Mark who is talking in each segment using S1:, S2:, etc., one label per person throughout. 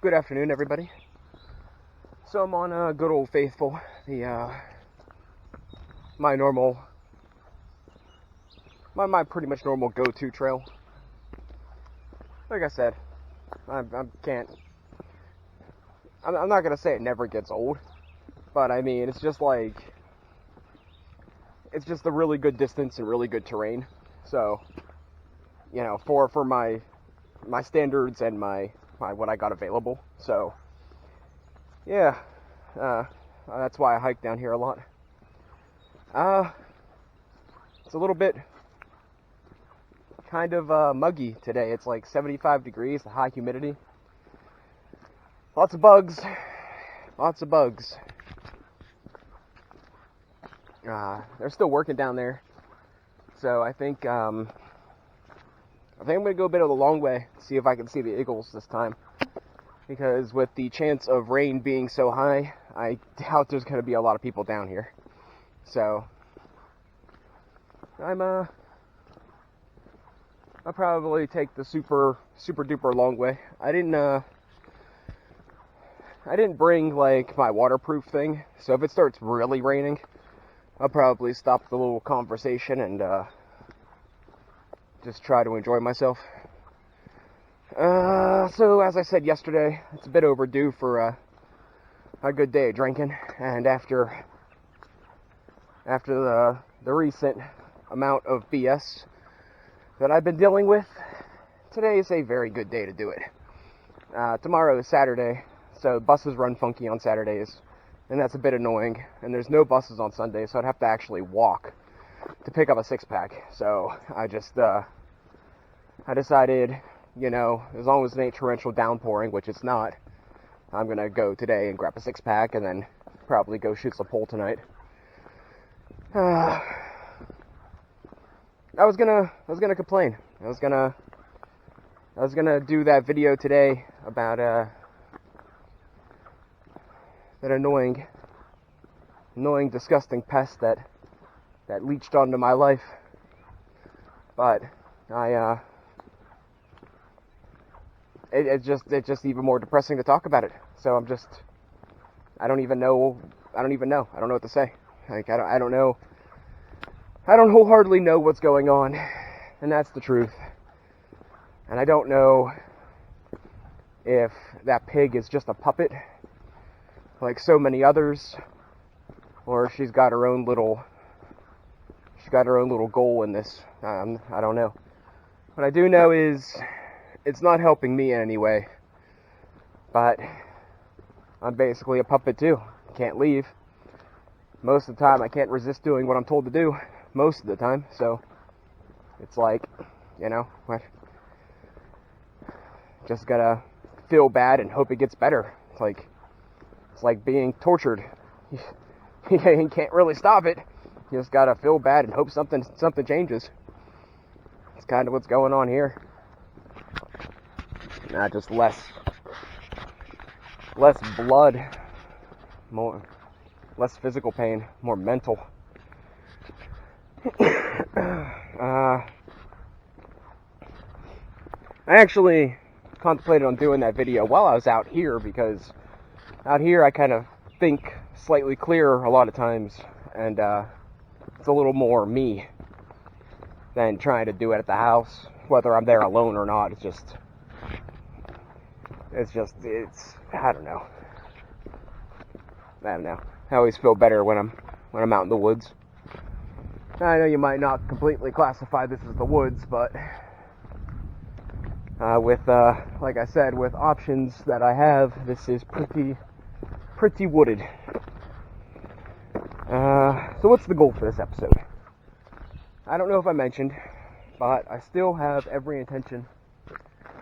S1: Good afternoon, everybody. So I'm on good old faithful, my normal, my pretty much normal go-to trail. Like I said, I'm not gonna say it never gets old, but I mean it's just a really good distance and really good terrain. So, for my standards and my what I got available. So, yeah, that's why I hike down here a lot. It's a little bit kind of muggy today. It's like 75 degrees, the high humidity. Lots of bugs. They're still working down there. So I think I'm gonna go a bit of the long way, see if I can see the eagles this time. Because with the chance of rain being so high, I doubt there's gonna be a lot of people down here. So I'll probably take the super duper long way. I didn't bring like my waterproof thing, so if it starts really raining, I'll probably stop the little conversation and just try to enjoy myself. So as I said yesterday, it's a bit overdue for a good day of drinking, and after the recent amount of BS that I've been dealing with, today is a very good day to do it. Tomorrow is Saturday, so buses run funky on Saturdays, and that's a bit annoying, and there's no buses on Sunday, so I'd have to actually walk to pick up a six-pack. So I decided, as long as it ain't torrential downpouring, which it's not, I'm gonna go today and grab a six-pack and then probably go shoot some pole tonight. I was gonna complain. I was gonna do that video today about that annoying, disgusting pest that leached onto my life. But it's just even more depressing to talk about it. So I don't know what to say. Like, I don't know. I don't wholeheartedly know what's going on, and that's the truth. And I don't know if that pig is just a puppet, like so many others, or if she's got her own little goal in this. I don't know. What I do know is it's not helping me in any way. But I'm basically a puppet too. Can't leave. Most of the time I can't resist doing what I'm told to do. Most of the time. So it's like, what? Just gotta feel bad and hope it gets better. It's like being tortured. You can't really stop it. You just gotta feel bad and hope something changes. It's kind of what's going on here. Not just less blood, less physical pain, more mental. I actually contemplated on doing that video while I was out here, because out here I kind of think slightly clearer a lot of times, and it's a little more me than trying to do it at the house, whether I'm there alone or not. I don't know. I always feel better when I'm out in the woods. I know you might not completely classify this as the woods, but like I said, with options that I have, this is pretty wooded. So what's the goal for this episode? I don't know if I mentioned, but I still have every intention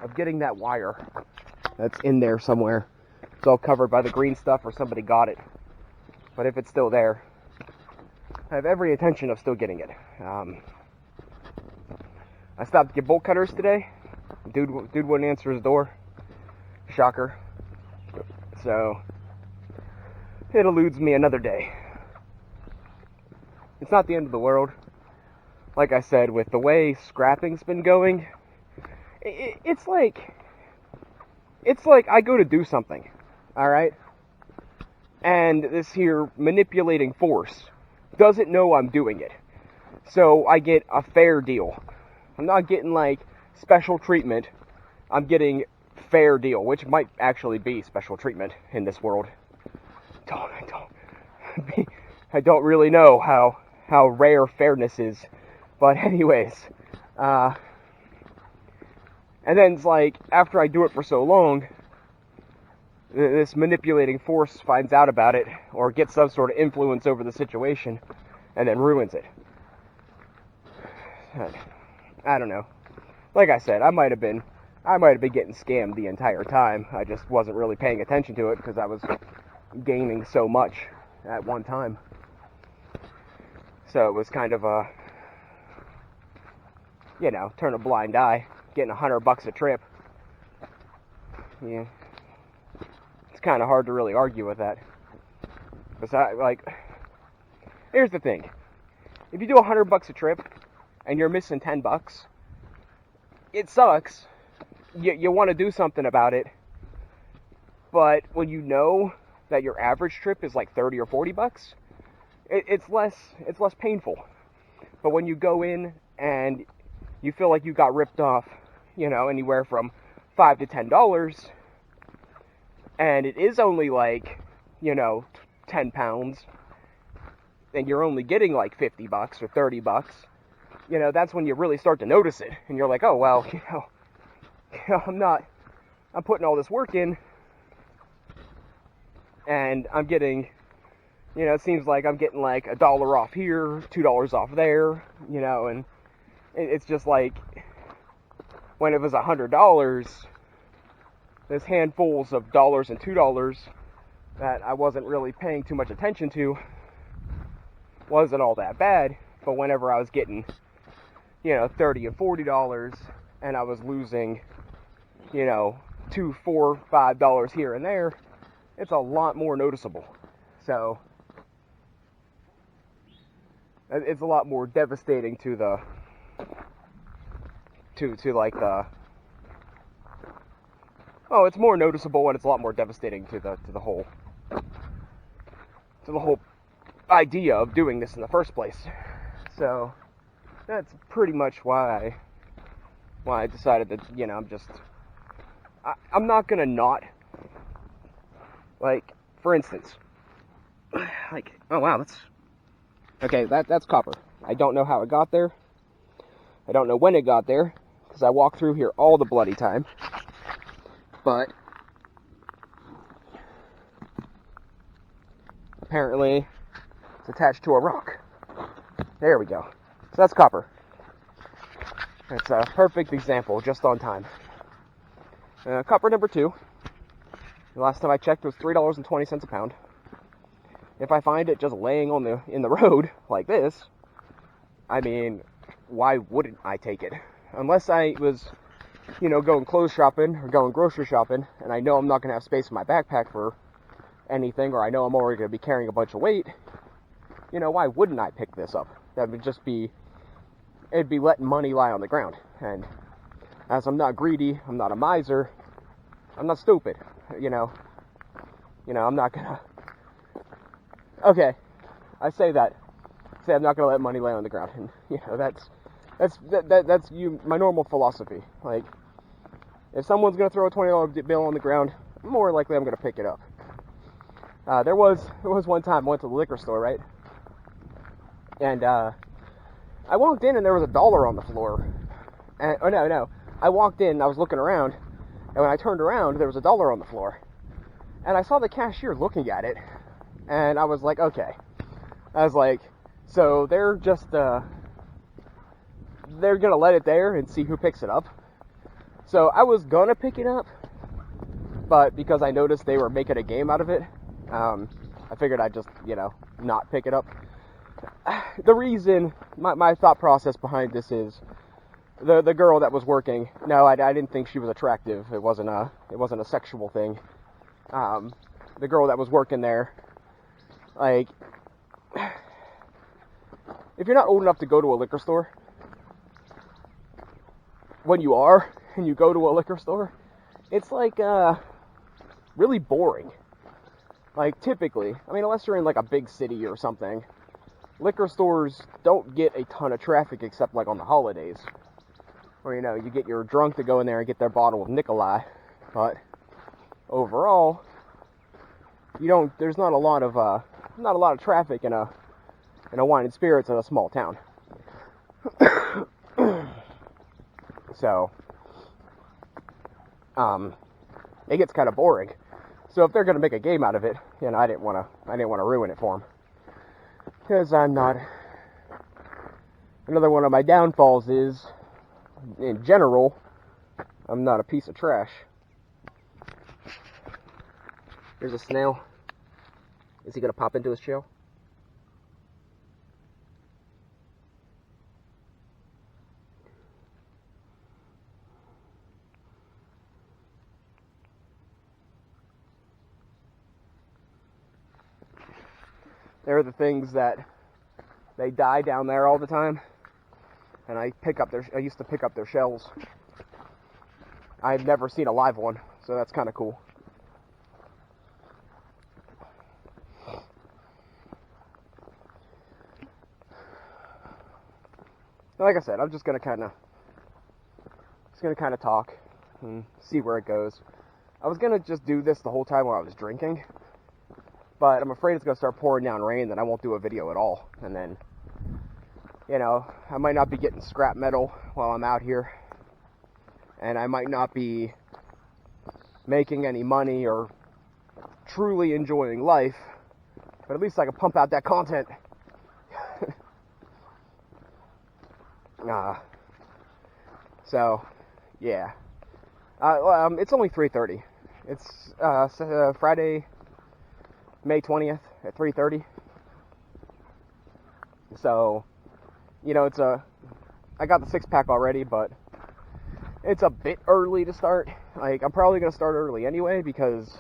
S1: of getting that wire that's in there somewhere. It's all covered by the green stuff, or somebody got it. But if it's still there, I have every intention of still getting it. I stopped to get bolt cutters today. Dude wouldn't answer his door. Shocker. So it eludes me another day. It's not the end of the world. Like I said, with the way scrapping's been going, it's like it's like I go to do something, alright? And this here manipulating force doesn't know I'm doing it. So I get a fair deal. I'm not getting like special treatment. I'm getting fair deal, which might actually be special treatment in this world. I don't really know how rare fairness is. But anyways, and then it's like, after I do it for so long, this manipulating force finds out about it, or gets some sort of influence over the situation, and then ruins it. I don't know. Like I said, I might have been getting scammed the entire time. I just wasn't really paying attention to it because I was gaining so much at one time. So it was kind of a, turn a blind eye, getting $100 a trip. Yeah. It's kind of hard to really argue with that. Besides, here's the thing. If you do $100 a trip, and you're missing $10, it sucks. You want to do something about it, but when you know that your average trip is like $30 or $40, it's less painful. But when you go in and you feel like you got ripped off, anywhere from $5 to $10, and it is only like, 10 pounds, and you're only getting like $50 or $30, that's when you really start to notice it. And you're like, oh, well, I'm putting all this work in, and I'm getting, it seems like I'm getting like $1 off here, $2 off there, and it's just like, when it was $100, there's handfuls of dollars and $2 that I wasn't really paying too much attention to wasn't all that bad. But whenever I was getting, $30 and $40, and I was losing, $2, $4, $5 here and there, it's a lot more noticeable. So it's a lot more devastating to the it's more noticeable, and it's a lot more devastating to the whole idea of doing this in the first place. So that's pretty much why I decided that, I'm not gonna not, for instance, oh wow, that's copper. I don't know how it got there. I don't know when it got there, because I walk through here all the bloody time. But apparently it's attached to a rock. There we go. So that's copper. That's a perfect example, just on time. Copper number 2. The last time I checked, it was $3.20 a pound. If I find it just laying in the road like this, I mean, why wouldn't I take it? Unless I was, going clothes shopping or going grocery shopping, and I know I'm not going to have space in my backpack for anything, or I know I'm already going to be carrying a bunch of weight, why wouldn't I pick this up? That would just be, it'd be letting money lie on the ground. And as I'm not greedy, I'm not a miser, I'm not stupid, I'm not gonna, okay, I say I'm not gonna let money lay on the ground, and, that's my normal philosophy. Like, if someone's gonna throw a $20 bill on the ground, more likely I'm gonna pick it up. There was one time I went to the liquor store, right? And I walked in and there was $1 on the floor. And, no. I walked in and I was looking around, and when I turned around, there was $1 on the floor. And I saw the cashier looking at it, and I was like, okay. I was like, so they're just, they're gonna let it there and see who picks it up. So I was gonna pick it up, but because I noticed they were making a game out of it, I figured I'd just, not pick it up. The reason, my thought process behind this is, the girl that was working, no, I didn't think she was attractive. It wasn't a sexual thing. The girl that was working there, like, if you're not old enough to go to a liquor store, when you are, and you go to a liquor store, it's like really boring. Like typically, I mean, unless you're in like a big city or something, liquor stores don't get a ton of traffic except like on the holidays, where you get your drunk to go in there and get their bottle of Nikolai. But overall, there's not a lot of traffic in a wine and spirits in a small town. So it gets kind of boring. So if they're going to make a game out of it, I didn't want to ruin it for them. Because I'm not. Another one of my downfalls is, in general, I'm not a piece of trash. There's a snail. Is he going to pop into his shell? There are the things that they die down there all the time, and I used to pick up their shells. I've never seen a live one, so that's kind of cool. Like I said, I'm just gonna kind of talk and see where it goes. I was gonna just do this the whole time while I was drinking, but I'm afraid it's gonna start pouring down rain, then I won't do a video at all, and then I might not be getting scrap metal while I'm out here, and I might not be making any money or truly enjoying life, but at least I can pump out that content. So, yeah. It's only 3:30. It's Friday, May 20th at 3:30. So, I got the 6-pack already, but it's a bit early to start. Like, I'm probably going to start early anyway, because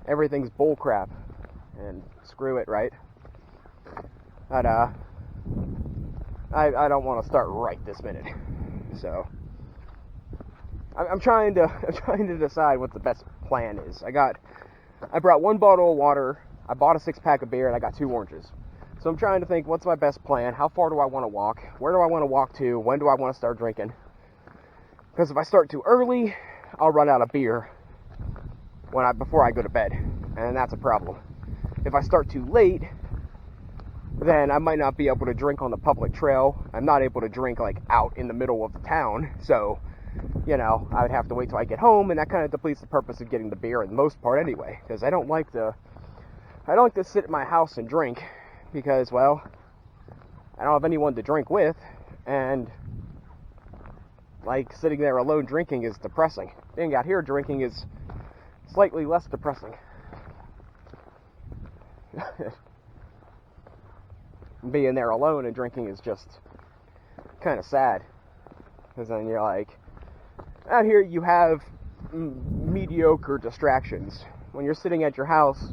S1: everything's bull crap, and screw it, right? But, I don't want to start right this minute. So, I'm trying to decide what the best plan is. I brought 1 bottle of water, I bought a 6-pack of beer, and I got 2 oranges. So I'm trying to think, what's my best plan? How far do I want to walk? Where do I want to walk to? When do I want to start drinking? Because if I start too early, I'll run out of beer before I go to bed, and that's a problem. If I start too late, then I might not be able to drink on the public trail. I'm not able to drink like out in the middle of the town, so I would have to wait till I get home, and that kind of depletes the purpose of getting the beer in the most part anyway, because I don't like to sit at my house and drink, because, well, I don't have anyone to drink with, and like sitting there alone drinking is depressing. Being out here drinking is slightly less depressing. Being there alone and drinking is just kind of sad, because then you're like, out here you have mediocre distractions. When you're sitting at your house,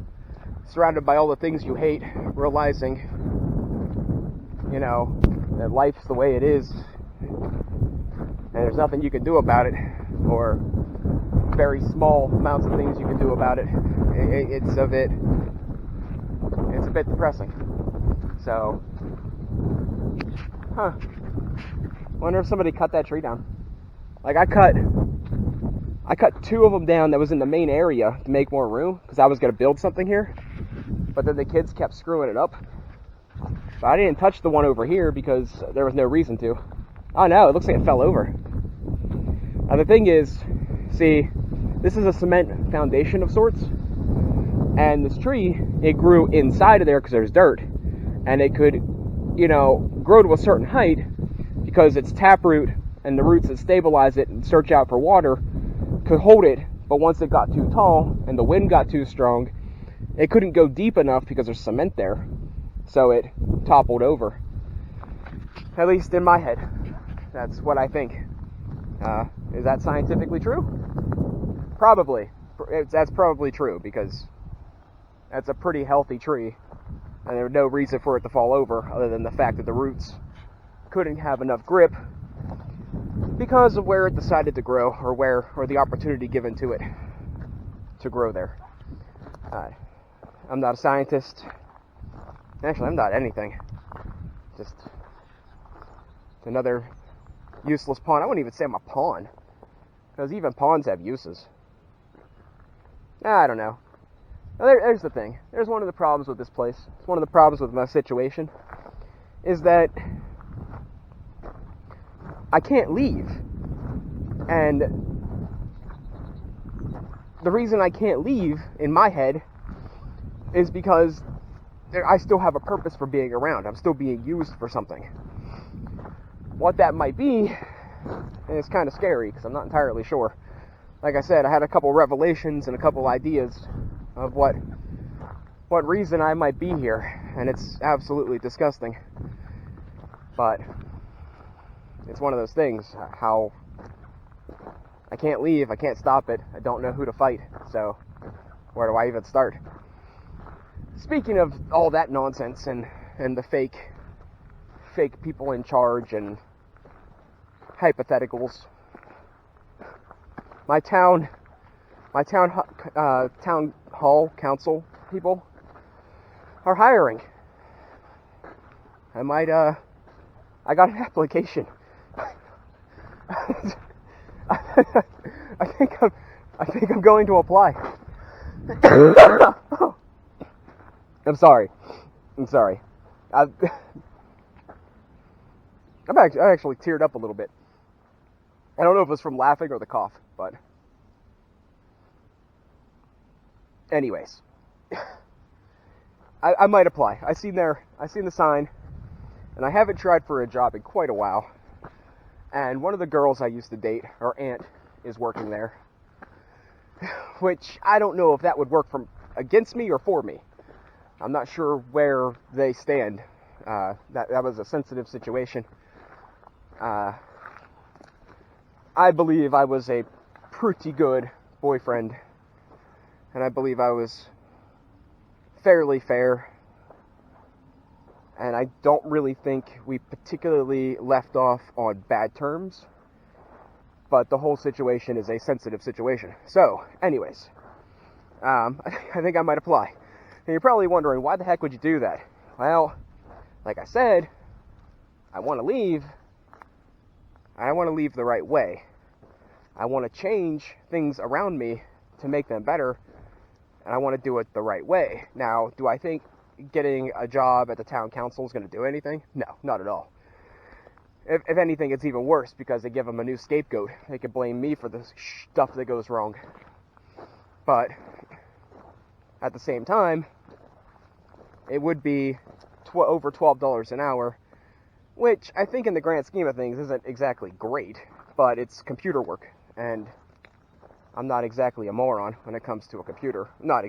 S1: surrounded by all the things you hate, realizing, that life's the way it is, and there's nothing you can do about it, or very small amounts of things you can do about it, it's a bit depressing. So, wonder if somebody cut that tree down. Like, I cut 2 of them down that was in the main area to make more room, because I was going to build something here, but then the kids kept screwing it up. But I didn't touch the one over here because there was no reason to. Oh no, it looks like it fell over. Now the thing is, see, this is a cement foundation of sorts, and this tree, it grew inside of there because there's dirt, and it could, grow to a certain height because its taproot and the roots that stabilize it and search out for water could hold it, but once it got too tall and the wind got too strong, it couldn't go deep enough because there's cement there, so it toppled over. At least in my head, that's what I think. Is that scientifically true? Probably. That's probably true, because that's a pretty healthy tree, and there was no reason for it to fall over other than the fact that the roots couldn't have enough grip because of where it decided to grow, or the opportunity given to it to grow there. I'm not a scientist. Actually, I'm not anything. Just another useless pawn. I wouldn't even say I'm a pawn, because even pawns have uses. I don't know. There's the thing. There's one of the problems with this place. It's one of the problems with my situation, is that I can't leave. And the reason I can't leave, in my head, is because I still have a purpose for being around. I'm still being used for something. What that might be, and it's kind of scary, because I'm not entirely sure. Like I said, I had a couple revelations and a couple ideas of what reason I might be here, and it's absolutely disgusting. But it's one of those things, how I can't leave, I can't stop it, I don't know who to fight, so where do I even start? Speaking of all that nonsense and the fake people in charge and hypotheticals, my town hall council people are hiring. I got an application. I think I'm going to apply. I'm sorry. I actually teared up a little bit. I don't know if it's from laughing or the cough, but anyways, I might apply. I seen the sign, and I haven't tried for a job in quite a while. And one of the girls I used to date, her aunt, is working there, which I don't know if that would work against me or for me. I'm not sure where they stand. That was a sensitive situation. I believe I was a pretty good boyfriend, and I believe I was fairly fair, and I don't really think we particularly left off on bad terms, but the whole situation is a sensitive situation. So, anyways, I think I might apply. And you're probably wondering, why the heck would you do that? Well, like I said, I want to leave. I want to leave the right way. I want to change things around me to make them better, and I want to do it the right way. Now, do I think getting a job at the town council is going to do anything? No, not at all. If anything, it's even worse, because they give them a new scapegoat. They can blame me for the stuff that goes wrong. But at the same time, it would be over $12 an hour, which I think in the grand scheme of things isn't exactly great, but it's computer work, and I'm not exactly a moron when it comes to a computer. I'm not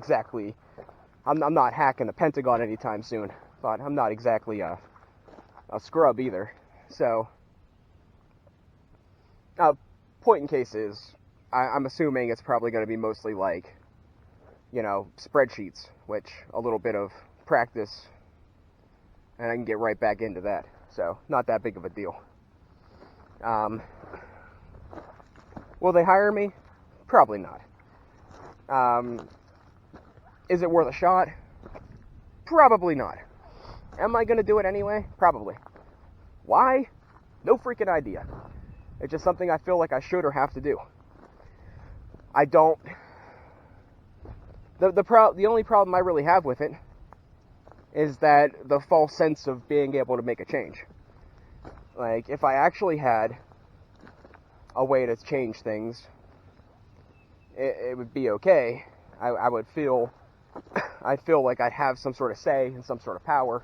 S1: hacking the Pentagon anytime soon, but I'm not exactly a scrub either. So, point in case is, I'm assuming it's probably going to be mostly like, spreadsheets, which a little bit of practice, and I can get right back into that. So, not that big of a deal. Will they hire me? Probably not. Is it worth a shot? Probably not. Am I going to do it anyway? Probably. Why? No freaking idea. It's just something I feel like I should or have to do. I don't... The only problem I really have with it is that the false sense of being able to make a change. Like, if I actually had a way to change things, it would be okay. I would feel... I feel like I'd have some sort of say and some sort of power,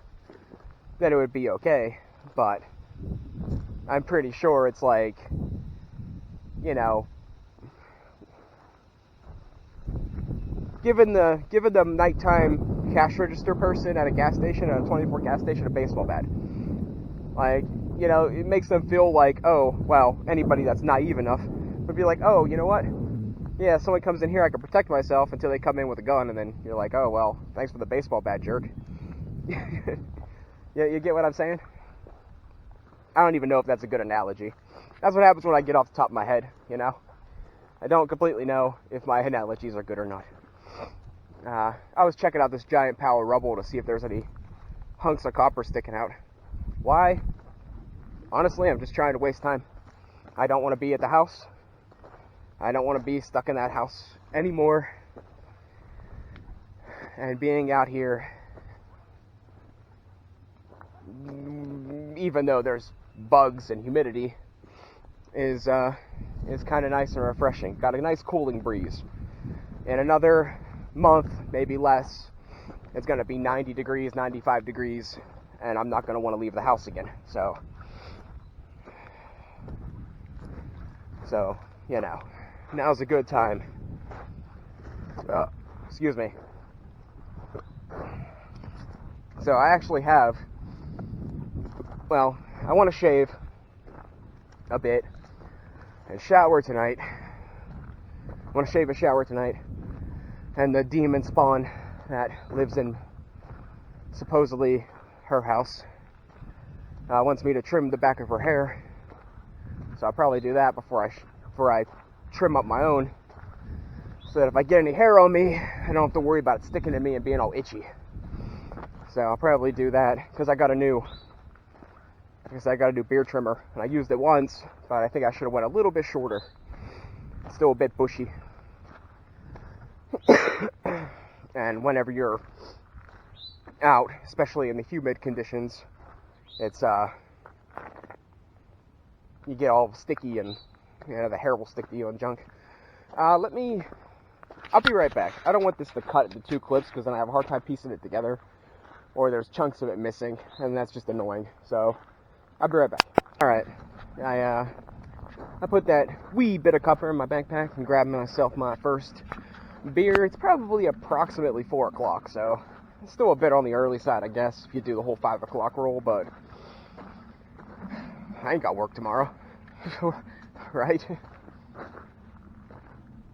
S1: then it would be okay. But I'm pretty sure it's like, given the nighttime cash register person at a gas station, at a 24 gas station, a baseball bat. Like, it makes them feel like, oh, well, anybody that's naive enough would be like, oh, you know what? Yeah, someone comes in here, I can protect myself, until they come in with a gun, and then you're like, oh, well, thanks for the baseball bat, jerk. Yeah, you get what I'm saying? I don't even know if that's a good analogy. That's what happens when I get off the top of my head, you know? I don't completely know if my analogies are good or not. I was checking out this giant pile of rubble to see if there's any hunks of copper sticking out. Why? Honestly, I'm just trying to waste time. I don't want to be at the house. I don't want to be stuck in that house anymore. And being out here, even though there's bugs and humidity, is kind of nice and refreshing. Got a nice cooling breeze. In another month, maybe less, it's going to be 90 degrees, 95 degrees, and I'm not going to want to leave the house again. So, you know, now's a good time. Excuse me. So I actually have, well, I want to shave a bit and shower tonight. I want to shave and shower tonight. And the demon spawn that lives in supposedly her house wants me to trim the back of her hair. So I'll probably do that before I trim up my own, so that if I get any hair on me, I don't have to worry about it sticking to me and being all itchy. So I'll probably do that, because I got a new beard trimmer, and I used it once, but I think I should have went a little bit shorter. It's still a bit bushy. And whenever you're out, especially in the humid conditions, it's you get all sticky, and you know, the hair will stick to you and junk. I'll be right back. I don't want this to cut into two clips, because then I have a hard time piecing it together, or there's chunks of it missing, and that's just annoying. So I'll be right back. Alright, I put that wee bit of copper in my backpack and grabbed myself my first beer. It's probably approximately 4 o'clock, so it's still a bit on the early side, I guess, if you do the whole 5 o'clock roll, but I ain't got work tomorrow. Right?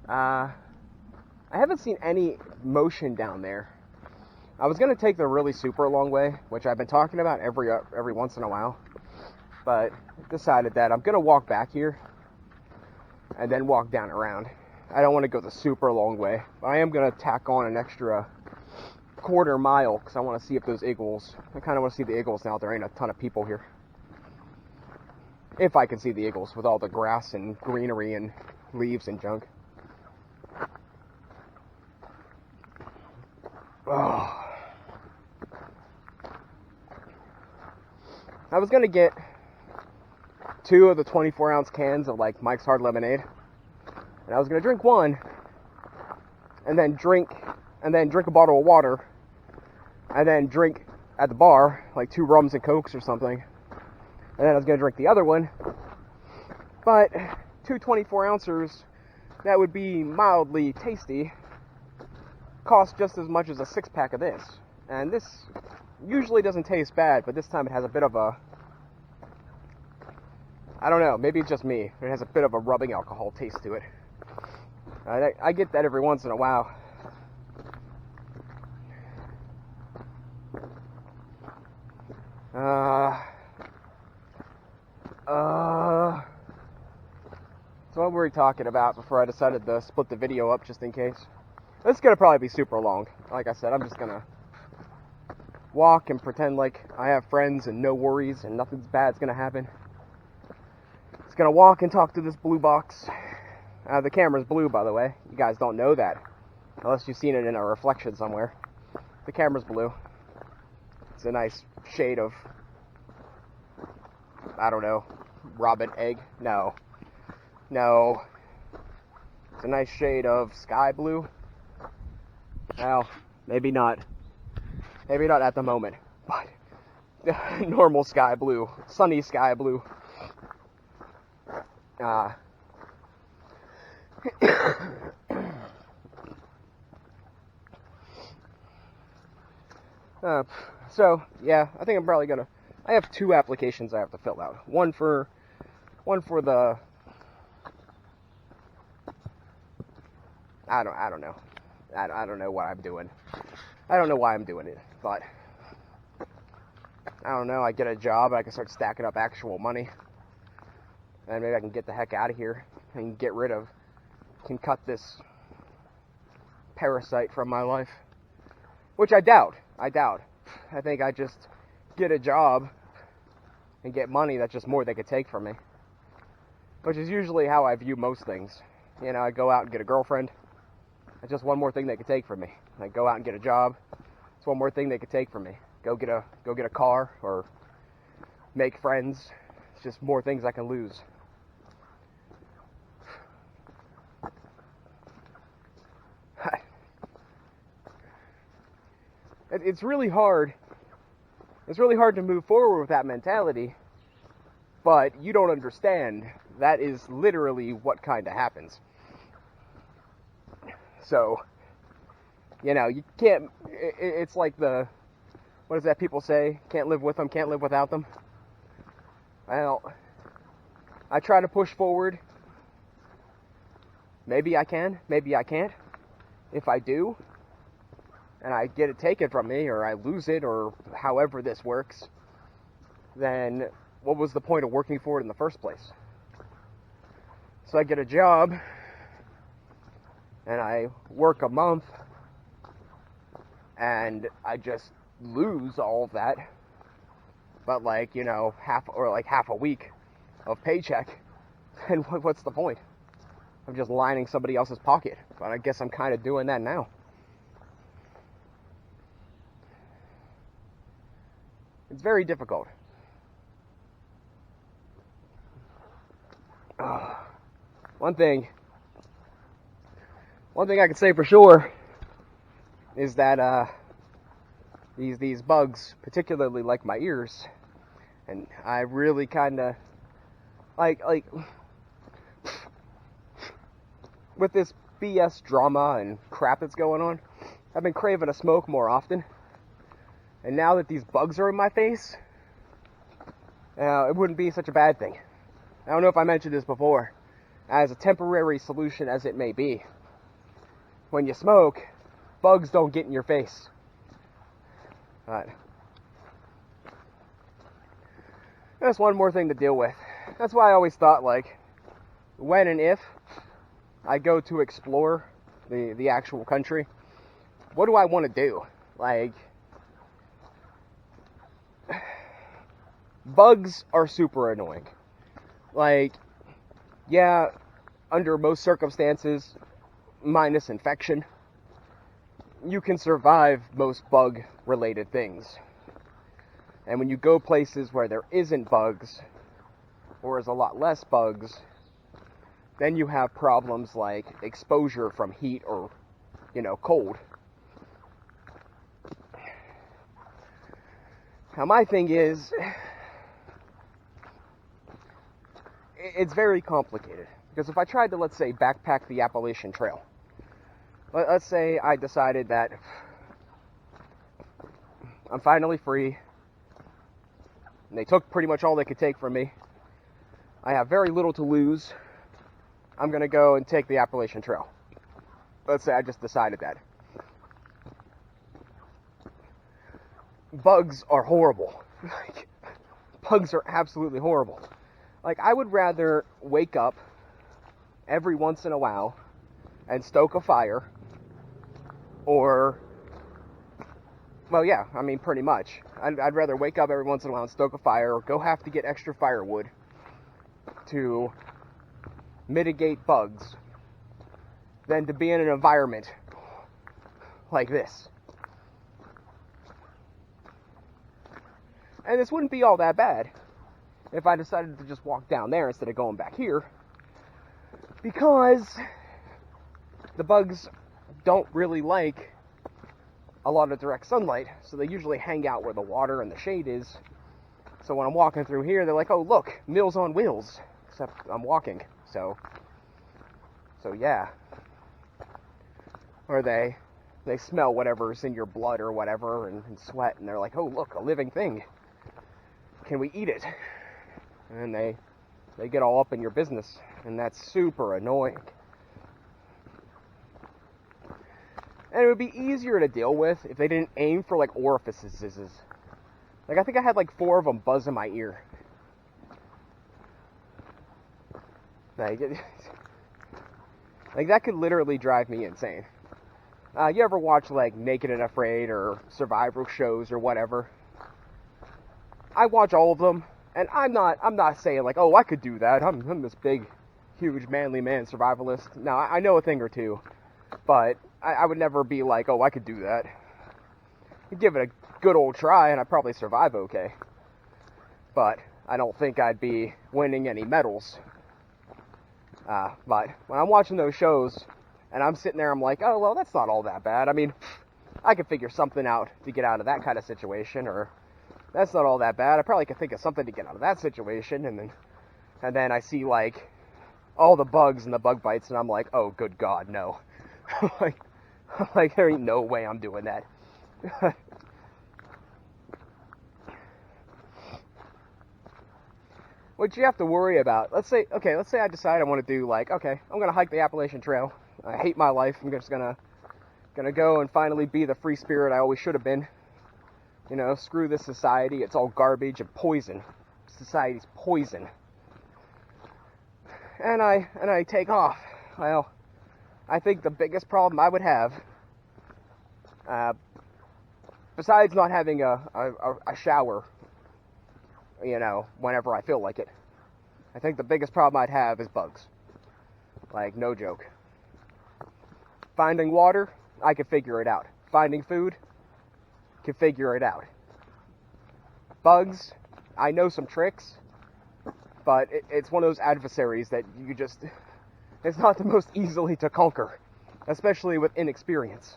S1: I haven't seen any motion down there. I was going to take the really super long way, which I've been talking about every once in a while, but decided that I'm going to walk back here and then walk down around. I don't want to go the super long way, but I am going to tack on an extra quarter mile, because I want to see if those eagles, I kind of want to see the eagles now there ain't a ton of people here. If I can see the eagles with all the grass and greenery and leaves and junk. Oh. I was going to get 2 of the 24-ounce cans of, like, Mike's Hard Lemonade. And I was going to drink one, and then drink a bottle of water, and then drink at the bar, like 2 rums and cokes or something. And then I was going to drink the other one. But 2 24-ounces, that would be mildly tasty, cost just as much as a 6-pack of this. And this usually doesn't taste bad, but this time it has a bit of a, I don't know, maybe it's just me. It has a bit of a rubbing alcohol taste to it. I get that every once in a while. So what were we talking about before I decided to split the video up just in case? This is going to probably be super long. Like I said, I'm just going to walk and pretend like I have friends and no worries and nothing's bad's going to happen. Just going to walk and talk to this blue box. The camera's blue, by the way. You guys don't know that, unless you've seen it in a reflection somewhere. The camera's blue. It's a nice shade of, I don't know, robin egg? No. It's a nice shade of sky blue. Well, maybe not. Maybe not at the moment, but normal sky blue, sunny sky blue. So yeah, I think I'm probably gonna. I have 2 applications I have to fill out. One for the. I don't know. I don't know what I'm doing. I don't know why I'm doing it, but I don't know. I get a job, I can start stacking up actual money, and maybe I can get the heck out of here and can cut this parasite from my life. Which I doubt. I think I just get a job and get money. That's just more they could take from me. Which is usually how I view most things. You know, I go out and get a girlfriend. That's just one more thing they could take from me. I go out and get a job. It's one more thing they could take from me. Go get a car or make friends. It's just more things I can lose. It's really hard. It's really hard to move forward with that mentality, but you don't understand. That is literally what kind of happens. So, you know, you can't, it's like what does that people say? Can't live with them, can't live without them. Well, I try to push forward. Maybe I can, maybe I can't. If I do, and I get it taken from me, or I lose it, or however this works, then what was the point of working for it in the first place? So I get a job, and I work a month, and I just lose all of that, but like, you know, half a week of paycheck, and what's the point? I'm just lining somebody else's pocket, but I guess I'm kind of doing that now. It's very difficult. One thing I can say for sure is that these bugs particularly like my ears, and I really kind of like with this BS drama and crap that's going on, I've been craving a smoke more often. And now that these bugs are in my face, it wouldn't be such a bad thing. I don't know if I mentioned this before. As a temporary solution as it may be, when you smoke, bugs don't get in your face. But that's one more thing to deal with. That's why I always thought, like, when and if I go to explore the actual country, what do I want to do? Like, bugs are super annoying. Like, yeah, under most circumstances, minus infection, you can survive most bug-related things. And when you go places where there isn't bugs, or is a lot less bugs, then you have problems like exposure from heat or, you know, cold. Now, my thing is, it's very complicated. Because if I tried to, let's say, backpack the Appalachian Trail, let's say I decided that I'm finally free, and they took pretty much all they could take from me. I have very little to lose. I'm going to go and take the Appalachian Trail. Let's say I just decided that. Bugs are horrible. Like, bugs are absolutely horrible. Like, I would rather wake up every once in a while and stoke a fire, or, well, yeah, I mean, pretty much. I'd rather wake up every once in a while and stoke a fire, or go have to get extra firewood to mitigate bugs, than to be in an environment like this. And this wouldn't be all that bad if I decided to just walk down there instead of going back here, because the bugs don't really like a lot of direct sunlight, so they usually hang out where the water and the shade is. So when I'm walking through here, they're like, oh, look, Meals on Wheels, except I'm walking, so yeah. Or they smell whatever's in your blood or whatever and sweat, and they're like, oh, look, a living thing. Can we eat it? And they get all up in your business, and that's super annoying. And it would be easier to deal with if they didn't aim for, like, orifices. Like, I think I had, like, 4 of them buzz in my ear. Like, like that could literally drive me insane. You ever watch like Naked and Afraid or survival shows or whatever? I watch all of them, and I'm not saying like, oh, I could do that. I'm this big, huge, manly man survivalist. No, I know a thing or two, but I would never be like, oh, I could do that. I'd give it a good old try, and I'd probably survive okay. But I don't think I'd be winning any medals. But when I'm watching those shows, and I'm sitting there, I'm like, oh, well, that's not all that bad. I mean, I could figure something out to get out of that kind of situation, or that's not all that bad. I probably could think of something to get out of that situation, and then I see, like, all the bugs and the bug bites, and I'm like, oh, good God, no. like, there ain't no way I'm doing that. What you have to worry about, let's say I decide I want to do, like, okay, I'm going to hike the Appalachian Trail. I hate my life. I'm just gonna go and finally be the free spirit I always should have been. You know, screw this society. It's all garbage and poison. Society's poison. And I take off. Well, I think the biggest problem I would have, besides not having a shower, you know, whenever I feel like it, I think the biggest problem I'd have is bugs. Like, no joke. Finding water, I could figure it out. Finding food, can figure it out. Bugs, I know some tricks, but it's one of those adversaries that you just, it's not the most easily to conquer, especially with inexperience.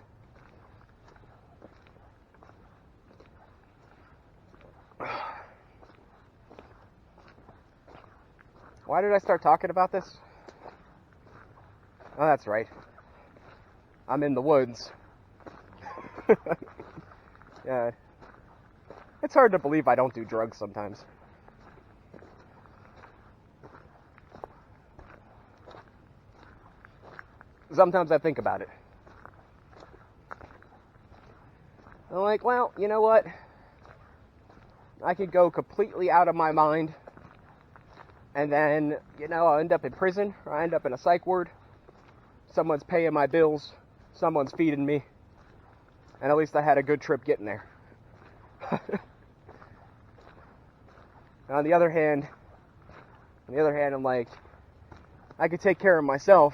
S1: Why did I start talking about this? Oh, that's right. I'm in the woods. Yeah. It's hard to believe I don't do drugs sometimes. Sometimes I think about it. I'm like, well, you know what? I could go completely out of my mind, and then, you know, I'll end up in prison, or I end up in a psych ward. Someone's paying my bills. Someone's feeding me. And at least I had a good trip getting there. On the other hand, I'm like, I could take care of myself.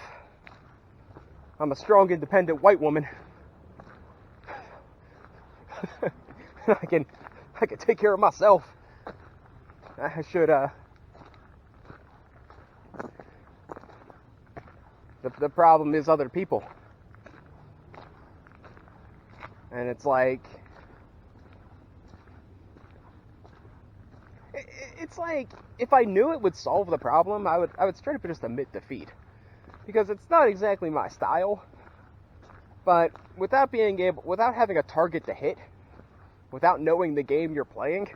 S1: I'm a strong, independent white woman. I can take care of myself. I should, the problem is other people. And it's like, if I knew it would solve the problem, I would straight up just admit defeat. Because it's not exactly my style. But without having a target to hit, without knowing the game you're playing,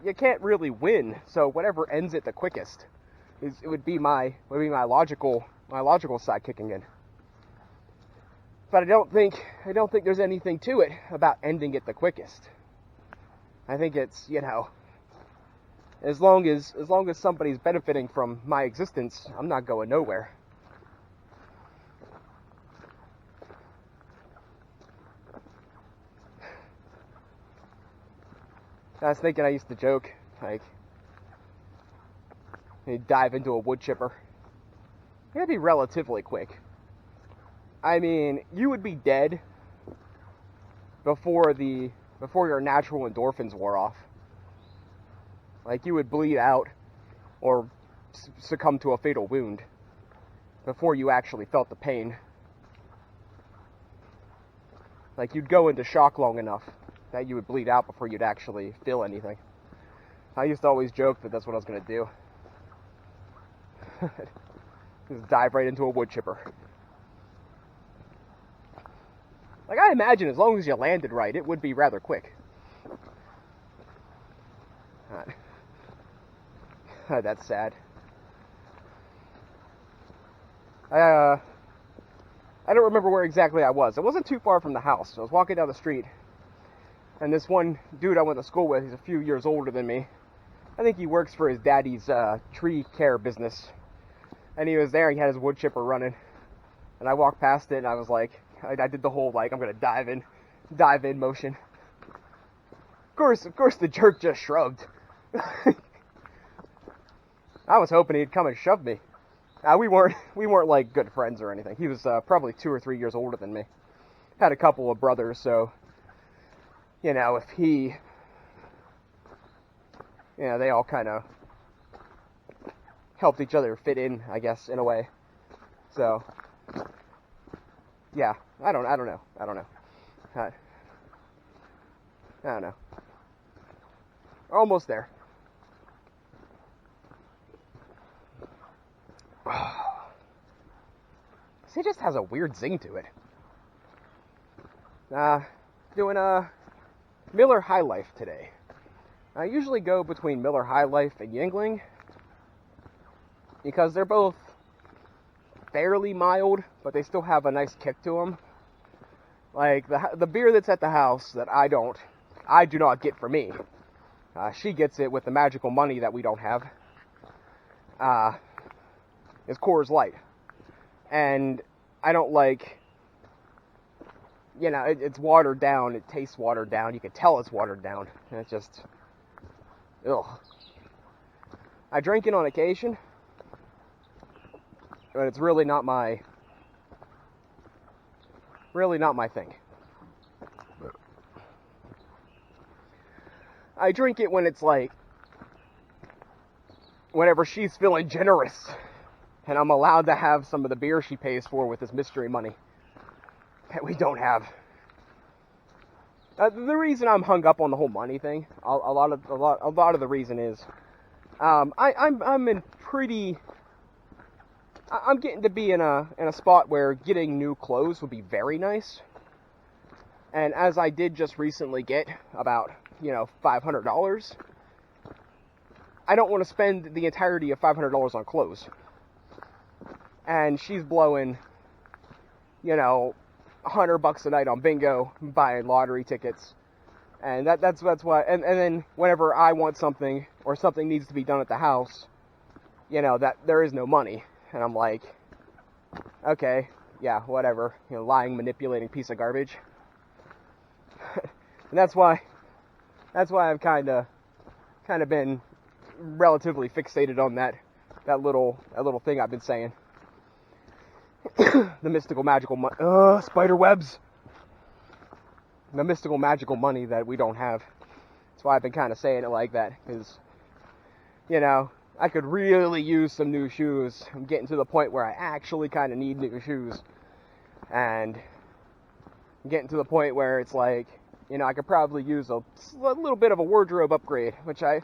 S1: you can't really win. So whatever ends it the quickest would be my logical side kicking in. But I don't think there's anything to it about ending it the quickest. I think it's, you know, as long as somebody's benefiting from my existence, I'm not going nowhere. I was thinking, I used to joke, like, you'd dive into a wood chipper. It'd be relatively quick. I mean, you would be dead before your natural endorphins wore off. Like, you would bleed out or succumb to a fatal wound before you actually felt the pain. Like, you'd go into shock long enough that you would bleed out before you'd actually feel anything. I used to always joke that that's what I was going to do. Just dive right into a wood chipper. Like, I imagine as long as you landed right, it would be rather quick. That's sad. I don't remember where exactly I was. It wasn't too far from the house. I was walking down the street, and this one dude I went to school with, he's a few years older than me. I think he works for his daddy's tree care business. And he was there, he had his wood chipper running. And I walked past it, and I was like, I did the whole, like, I'm gonna dive in motion. Of course, the jerk just shrugged. I was hoping he'd come and shove me. We weren't like good friends or anything. He was probably 2 or 3 years older than me. Had a couple of brothers, so, you know, if he, you know, they all kind of helped each other fit in, I guess, in a way. So, yeah, I don't know. I don't know. Almost there. It just has a weird zing to it. Doing a Miller High Life today. I usually go between Miller High Life and Yuengling because they're both fairly mild, but they still have a nice kick to them. Like the beer that's at the house that I do not get for me. She gets it with the magical money that we don't have. Is Coors Light, and I don't like. You know, it's watered down. It tastes watered down. You can tell it's watered down. And it's just, ugh. I drink it on occasion, but it's really not my thing. I drink it when it's like, whenever she's feeling generous, and I'm allowed to have some of the beer she pays for with this mystery money that we don't have. The reason I'm hung up on the whole money thing, a lot of the reason is, I'm getting to be in a spot where getting new clothes would be very nice. And as I did just recently get about, $500, I don't want to spend the entirety of $500 on clothes. And she's blowing, $100 a night on bingo, buying lottery tickets. And that's why, and then whenever I want something, or something needs to be done at the house, that there is no money. And I'm like, okay, yeah, whatever, lying, manipulating piece of garbage. And that's why I've kind of been relatively fixated on that little thing I've been saying. The mystical magical spider webs. The mystical magical money that we don't have. That's why I've been kind of saying it like that, because I could really use some new shoes. I'm getting to the point where I actually kind of need new shoes, and I'm getting to the point where it's like, I could probably use a little bit of a wardrobe upgrade, which I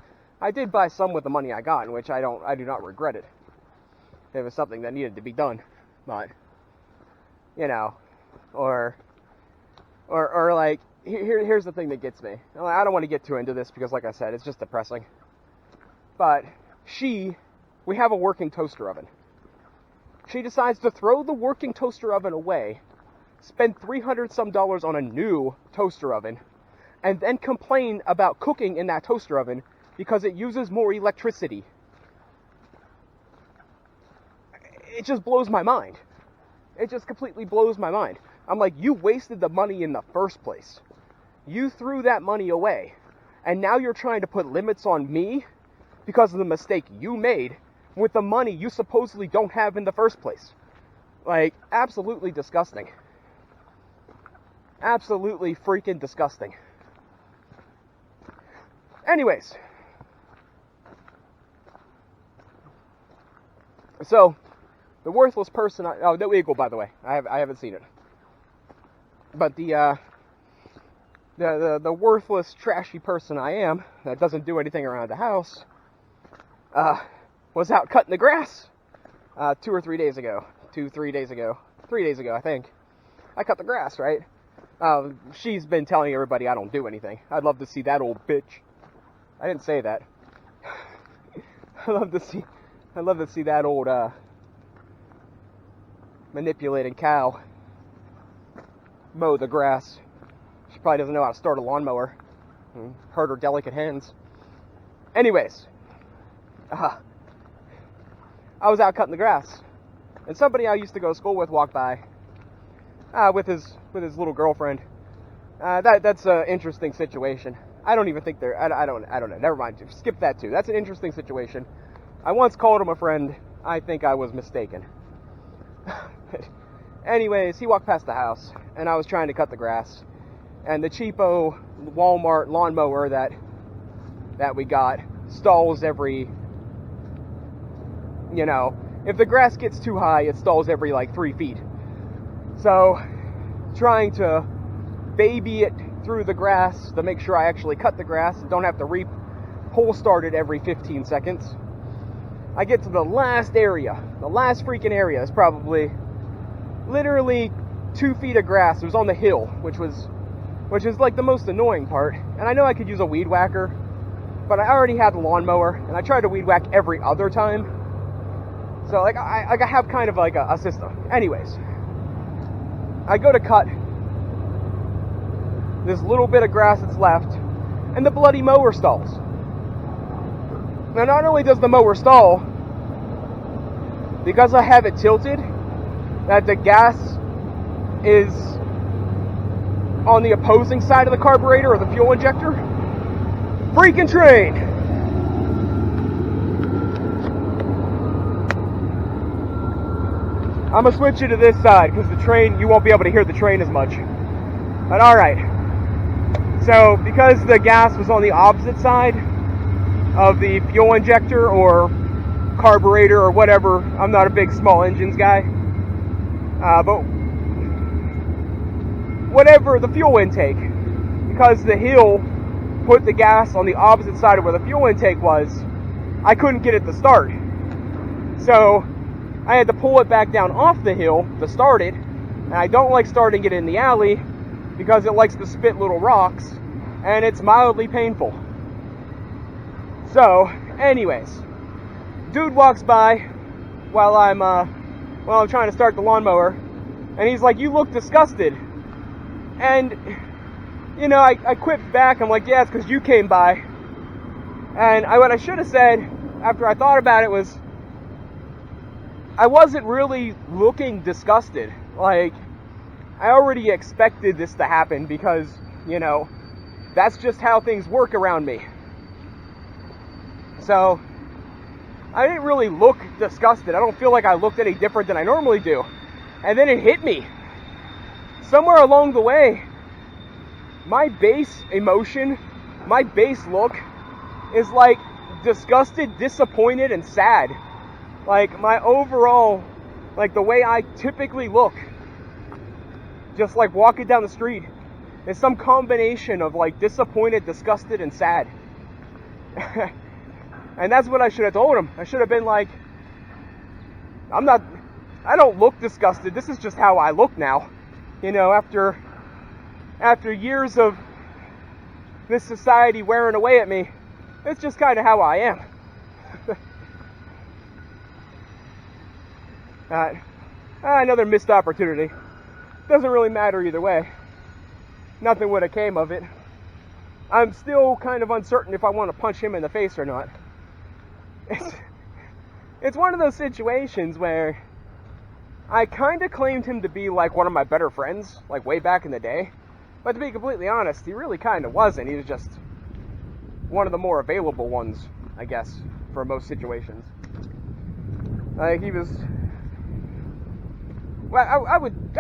S1: did buy some with the money I got, which I do not regret it. It was something that needed to be done, but or like, here's the thing that gets me. I don't want to get too into this because, like I said, it's just depressing. But we have a working toaster oven. She decides to throw the working toaster oven away, spend $300-some on a new toaster oven, and then complain about cooking in that toaster oven because it uses more electricity. It just blows my mind. It just completely blows my mind. I'm like, you wasted the money in the first place. You threw that money away, and now you're trying to put limits on me because of the mistake you made with the money you supposedly don't have in the first place. Like, absolutely disgusting. Absolutely freaking disgusting. Anyways. So, the worthless person, no Eagle, by the way. I haven't seen it. But the worthless, trashy person I am, that doesn't do anything around the house, was out cutting the grass 2 or 3 days ago. 3 days ago, I think. I cut the grass, right? She's been telling everybody I don't do anything. I'd love to see that old bitch. I didn't say that. I'd love to see that old, manipulating cow mow the grass. She probably doesn't know how to start a lawnmower. Hurt her delicate hands. Anyways, I was out cutting the grass, and somebody I used to go to school with walked by with his little girlfriend. That's an interesting situation. I don't even think they're. I don't know. Never mind. Skip that too. That's an interesting situation. I once called him a friend. I think I was mistaken. Anyways, he walked past the house, and I was trying to cut the grass, and the cheapo Walmart lawnmower that we got stalls every. You know, if the grass gets too high, it stalls every like 3 feet. So, trying to baby it through the grass to make sure I actually cut the grass and don't have to pull start it every 15 seconds. I get to the last area, the last freaking area. It's probably literally 2 feet of grass. It was on the hill, which is like the most annoying part. And I know I could use a weed whacker, but I already had the lawnmower, and I tried to weed whack every other time. So like I have kind of like a system. Anyways, I go to cut this little bit of grass that's left, and the bloody mower stalls. Now, not only does the mower stall, because I have it tilted, that the gas is on the opposing side of the carburetor or the fuel injector. Freaking train! I'm gonna switch you to this side because the train, you won't be able to hear the train as much. But alright. So, because the gas was on the opposite side of the fuel injector or carburetor or whatever, I'm not a big small engines guy. But whatever, the fuel intake, because the hill put the gas on the opposite side of where the fuel intake was, I couldn't get it to start. So, I had to pull it back down off the hill to start it, and I don't like starting it in the alley because it likes to spit little rocks, and it's mildly painful. So, anyways, dude walks by while I'm trying to start the lawnmower, and he's like, "You look disgusted." And, you know, I quipped back, I'm like, "Yeah, it's because you came by." And what I should have said, after I thought about it, was, I wasn't really looking disgusted. Like, I already expected this to happen because, you know, that's just how things work around me. So, I didn't really look disgusted. I don't feel like I looked any different than I normally do. And then it hit me. Somewhere along the way, my base emotion, my base look is like disgusted, disappointed, and sad. Like, my overall, like, the way I typically look, just like walking down the street, is some combination of, like, disappointed, disgusted, and sad. And that's what I should have told him. I should have been like, I don't look disgusted. This is just how I look now. You know, after years of this society wearing away at me, it's just kind of how I am. Another missed opportunity. Doesn't really matter either way. Nothing would have came of it. I'm still kind of uncertain if I want to punch him in the face or not. It's one of those situations where I kind of claimed him to be like one of my better friends, like way back in the day. But to be completely honest, he really kind of wasn't. He was just one of the more available ones, I guess, for most situations. Like, he was... Well, I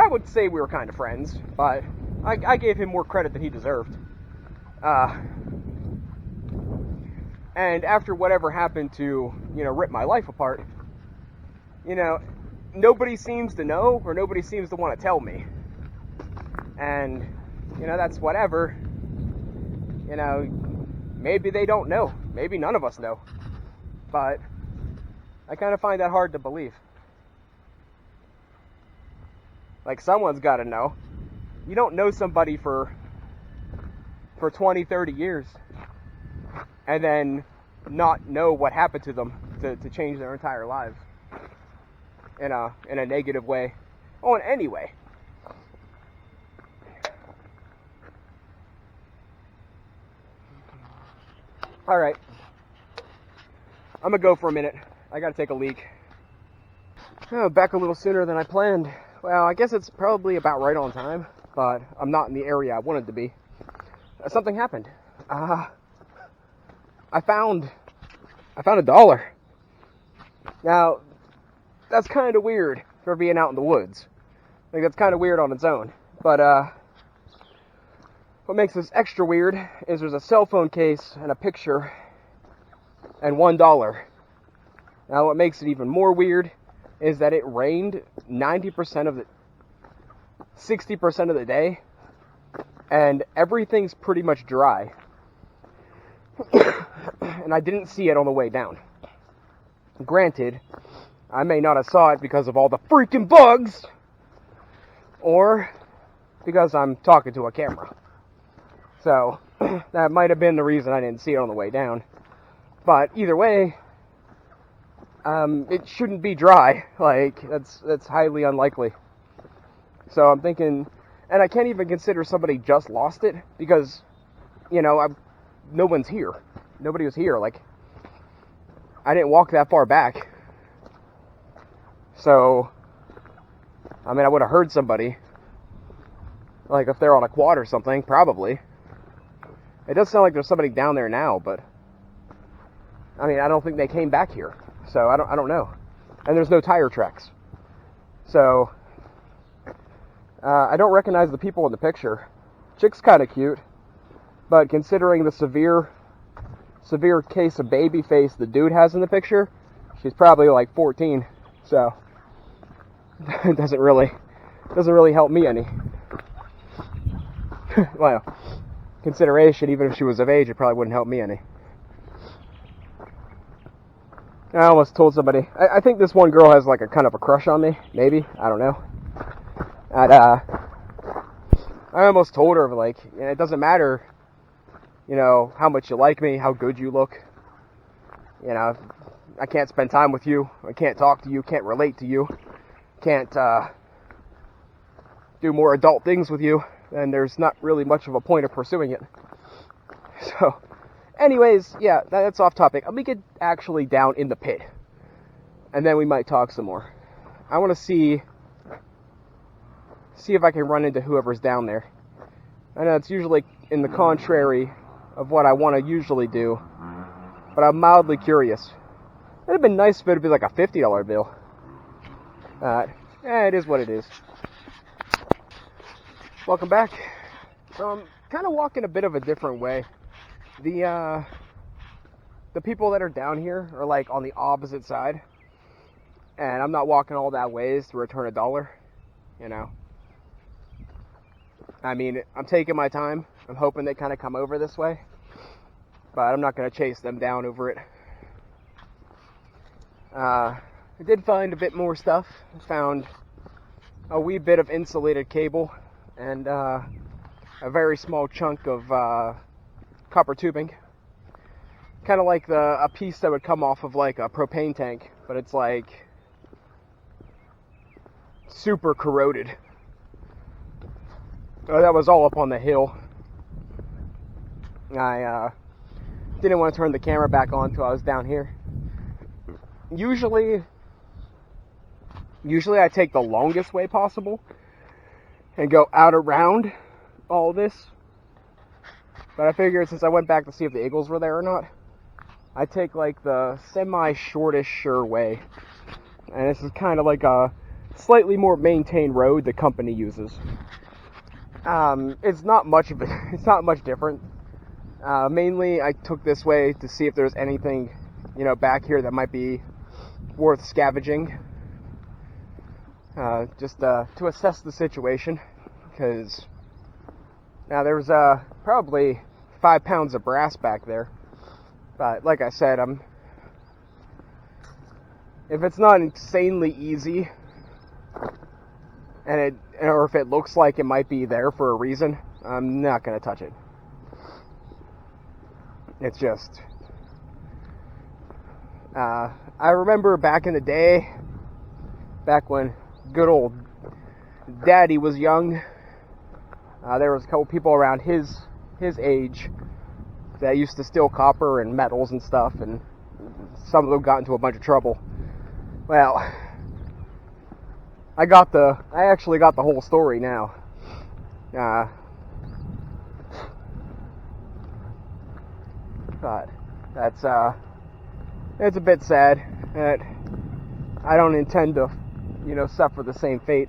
S1: would say we were kind of friends, but I gave him more credit than he deserved. And after whatever happened to, you know, rip my life apart, you know, nobody seems to know, or nobody seems to want to tell me. And, you know, that's whatever. You know, maybe they don't know. Maybe none of us know. But I kind of find that hard to believe. Like, someone's got to know. You don't know somebody for 20, 30 years and then not know what happened to them to change their entire lives in a negative way. Oh, in any way. All right. I'm going to go for a minute. I got to take a leak. Oh, back a little sooner than I planned. Well, I guess it's probably about right on time, but I'm not in the area I wanted to be. Something happened. I found $1. Now, that's kind of weird for being out in the woods. Like, that's kind of weird on its own. But, what makes this extra weird is there's a cell phone case and a picture and $1. Now, what makes it even more weird is that it rained 90% of the 60% of the day, and everything's pretty much dry. And I didn't see it on the way down. Granted, I may not have saw it because of all the freaking bugs, or because I'm talking to a camera. So, that might have been the reason I didn't see it on the way down. But either way, it shouldn't be dry. Like, that's highly unlikely. So I'm thinking, and I can't even consider somebody just lost it, because, you know, no one's here. Nobody was here. Like, I didn't walk that far back. So, I mean, I would have heard somebody. Like, if they're on a quad or something, probably. It does sound like there's somebody down there now, but I mean, I don't think they came back here. So I don't know. And there's no tire tracks. So I don't recognize the people in the picture. Chick's kind of cute, but considering the severe case of baby face the dude has in the picture, she's probably like 14. So it doesn't really help me any. Well, consideration, even if she was of age, it probably wouldn't help me any. I almost told somebody, I think this one girl has like a kind of a crush on me, maybe, I don't know. And, I almost told her, like, it doesn't matter, you know, how much you like me, how good you look. You know, I can't spend time with you, I can't talk to you, can't relate to you, can't, do more adult things with you, then there's not really much of a point of pursuing it. So, anyways, yeah, that's off topic. Let me get actually down in the pit, and then we might talk some more. I want to see if I can run into whoever's down there. I know it's usually in the contrary of what I want to usually do, but I'm mildly curious. It'd have been nice if it would be like a $50 bill. It is what it is. Welcome back. So I'm kind of walking a bit of a different way. The people that are down here are like on the opposite side, and I'm not walking all that ways to return $1, you know. I mean, I'm taking my time. I'm hoping they kind of come over this way, but I'm not going to chase them down over it. I did find a bit more stuff. I found a wee bit of insulated cable and a very small chunk of copper tubing. Kind of like a piece that would come off of like a propane tank, but it's like super corroded. That was all up on the hill. I didn't want to turn the camera back on until I was down here. Usually I take the longest way possible and go out around all this. But I figured since I went back to see if the Eagles were there or not, I take like the semi-shortish sure way. And this is kind of like a slightly more maintained road the company uses. It's not much of it. It's not much different. Mainly I took this way to see if there's anything, you know, back here that might be worth scavenging. Just to assess the situation, because now there's probably 5 pounds of brass back there, but like I said, if it's not insanely easy, or if it looks like it might be there for a reason, I'm not gonna touch it. It's just, I remember back in the day, back when good old Daddy was young, there was a couple people around his age that used to steal copper and metals and stuff, and some of them got into a bunch of trouble. Well, I actually got the whole story now. But that's it's a bit sad that I don't intend to, suffer the same fate.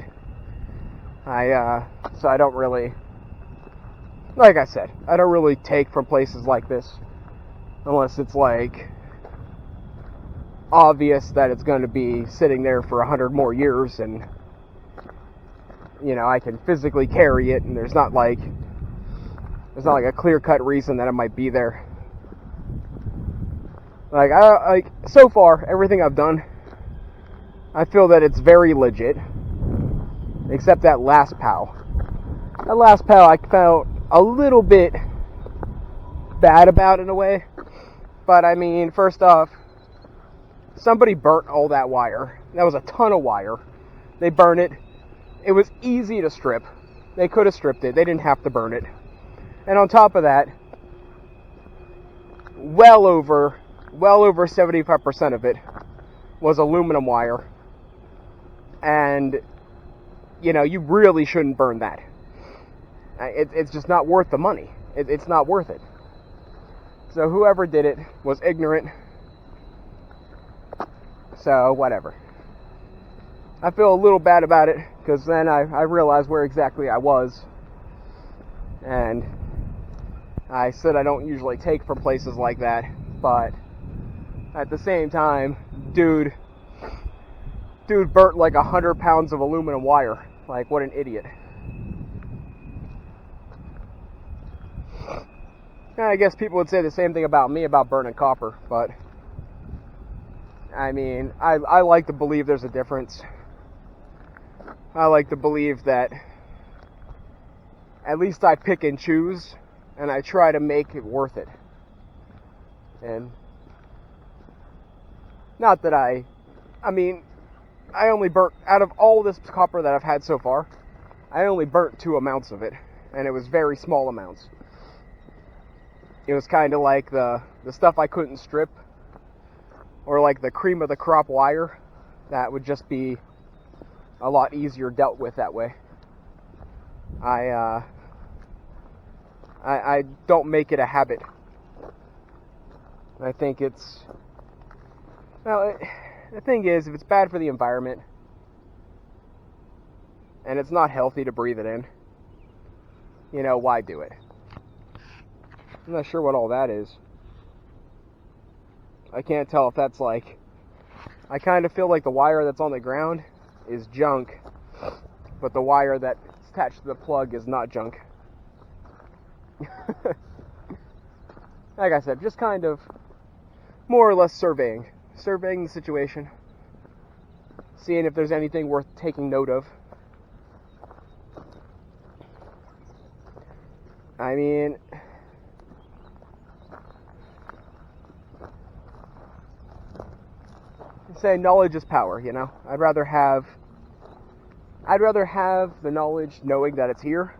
S1: So I don't really, like I said, I don't really take from places like this unless it's like obvious that it's going to be sitting there for 100 more years, and I can physically carry it, and there's not like a clear-cut reason that it might be there. So far, everything I've done, I feel that it's very legit, except that last POW. That last POW I felt a little bit bad about in a way, but I mean, first off, somebody burnt all that wire. That was a ton of wire. They burned it. It was easy to strip. They could have stripped it. They didn't have to burn it. And on top of that, well over 75% of it was aluminum wire. And, you really shouldn't burn that. It's just not worth the money. It's not worth it. So whoever did it was ignorant. So, whatever. I feel a little bad about it, because then I realized where exactly I was. And I said I don't usually take from places like that, but at the same time, dude burnt like 100 pounds of aluminum wire. Like, what an idiot. And I guess people would say the same thing about me about burning copper, but I mean, I like to believe there's a difference. I like to believe that at least I pick and choose, and I try to make it worth it. And not that I only burnt, out of all this copper that I've had so far, I only burnt 2 amounts of it, and it was very small amounts. It was kind of like the stuff I couldn't strip, or like the cream of the crop wire, that would just be a lot easier dealt with that way. I don't make it a habit. I think it's, well, the thing is, if it's bad for the environment, and it's not healthy to breathe it in, why do it? I'm not sure what all that is. I can't tell if that's like, I kind of feel like the wire that's on the ground is junk, but the wire that's attached to the plug is not junk. Like I said, just kind of more or less surveying the situation, seeing if there's anything worth taking note of. I mean, say knowledge is power, I'd rather have the knowledge knowing that it's here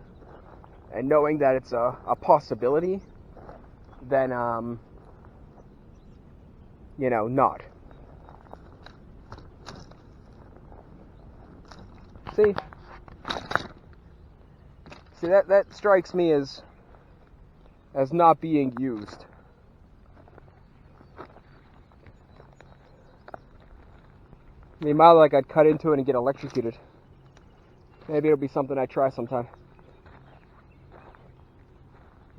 S1: and knowing that it's a possibility than not. See that strikes me as not being used. I mean, like I'd cut into it and get electrocuted. Maybe it'll be something I try sometime.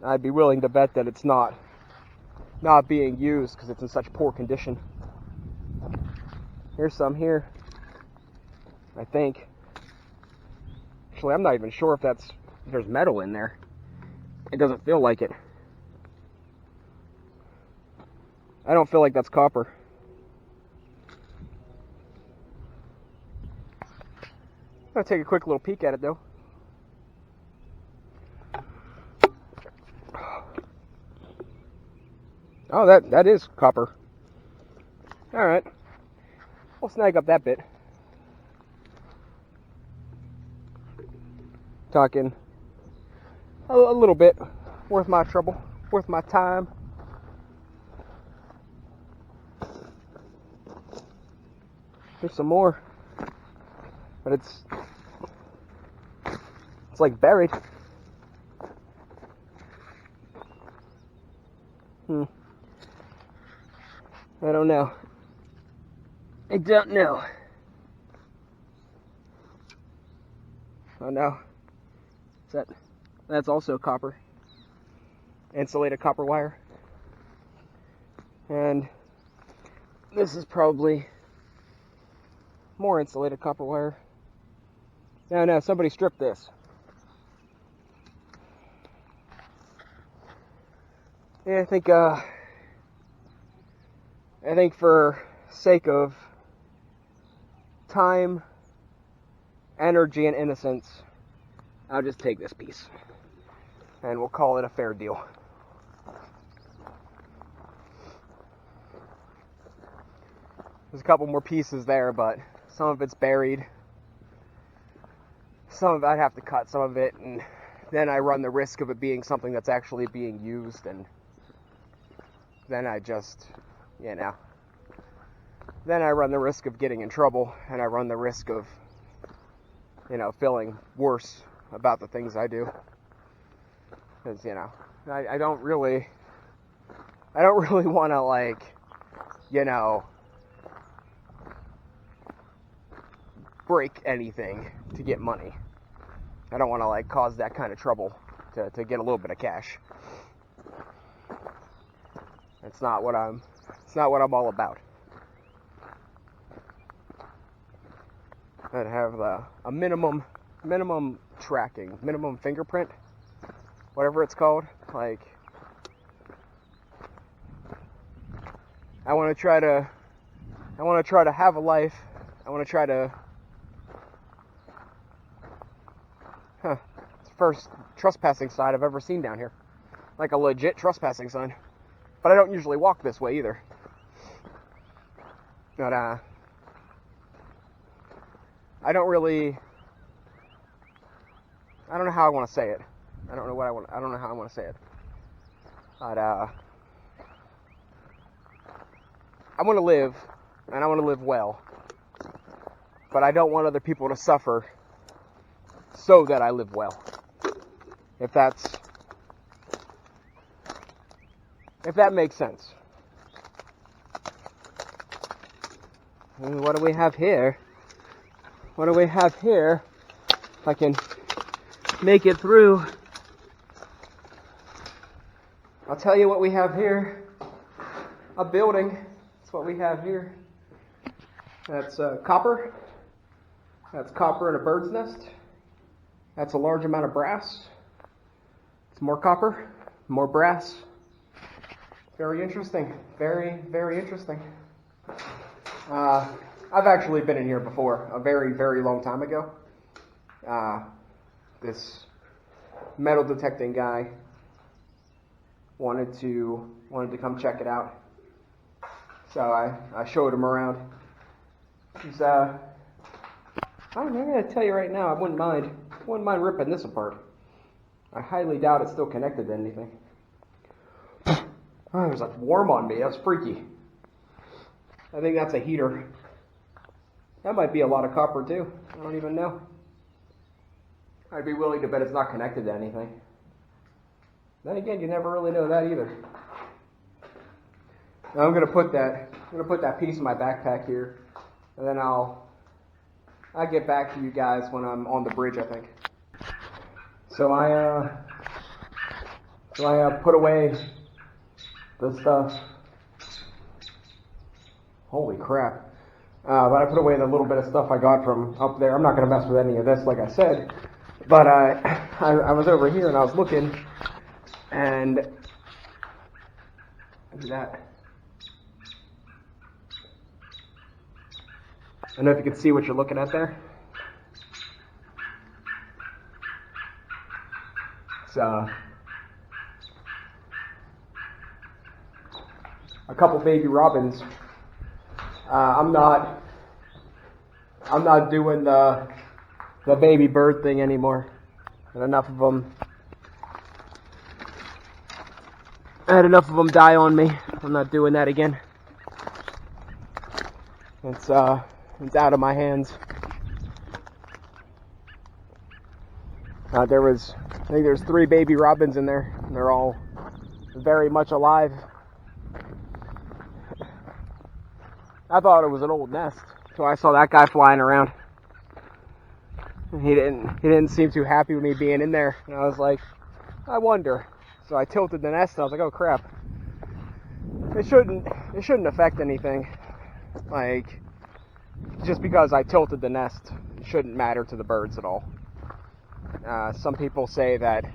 S1: I'd be willing to bet that it's not being used because it's in such poor condition. Here's some here, I think. Actually, I'm not even sure if there's metal in there. It doesn't feel like it. I don't feel like that's copper. I'm gonna take a quick little peek at it though. Oh, that is copper. Alright. We'll snag up that bit. Talking a little bit. Worth my trouble. Worth my time. Here's some more. But it's like buried. I don't know. I don't know. Oh no. That's also copper. Insulated copper wire. And this is probably more insulated copper wire. No, somebody stripped this. Yeah, I think for sake of time, energy, and innocence, I'll just take this piece. And we'll call it a fair deal. There's a couple more pieces there, but some of it's buried. Some of it I'd have to cut some of it, and then I run the risk of it being something that's actually being used, and then I just, then I run the risk of getting in trouble, and I run the risk of, feeling worse about the things I do. Because, I don't really want to, break anything to get money. I don't want to cause that kind of trouble to get a little bit of cash. It's not what I'm all about. I'd have a minimum tracking, minimum fingerprint, whatever it's called. I want to try to have a life. I want to try to. It's the first trespassing sign I've ever seen down here. Like a legit trespassing sign. But I don't usually walk this way either. But, I don't know how I want to say it. I don't know how I want to say it. But, I want to live, and I want to live well. But I don't want other people to suffer so that I live well. If that makes sense. And what do we have here? If I can make it through, I'll tell you what we have here. A building. That's what we have here. That's copper. That's copper in a bird's nest. That's a large amount of brass. It's more copper, more brass. Very interesting. Very, very interesting. I've actually been in here before, a very, very long time ago. This metal detecting guy wanted to come check it out. So I showed him around. He's I'm gonna tell you right now, I wouldn't mind ripping this apart. I highly doubt it's still connected to anything. Oh, it was warm on me. That's freaky. I think that's a heater. That might be a lot of copper too. I don't even know. I'd be willing to bet it's not connected to anything. Then again, you never really know that either. Now I'm gonna put that piece in my backpack here, and then I'll get back to you guys when I'm on the bridge, I think. So I put away the stuff. Holy crap. But I put away the little bit of stuff I got from up there. I'm not going to mess with any of this, like I said. But I was over here and I was looking, and look at that. I don't know if you can see what you're looking at there. It's a couple baby robins. I'm not doing the baby bird thing anymore. And enough of them. I had enough of them die on me. I'm not doing that again. It's out of my hands. I think there's 3 baby robins in there. They're all very much alive. I thought it was an old nest, so I saw that guy flying around. He didn't seem too happy with me being in there, and I was like, I wonder. So I tilted the nest, and I was like, oh crap. It shouldn't affect anything. Like, just because I tilted the nest, it shouldn't matter to the birds at all. Some people say that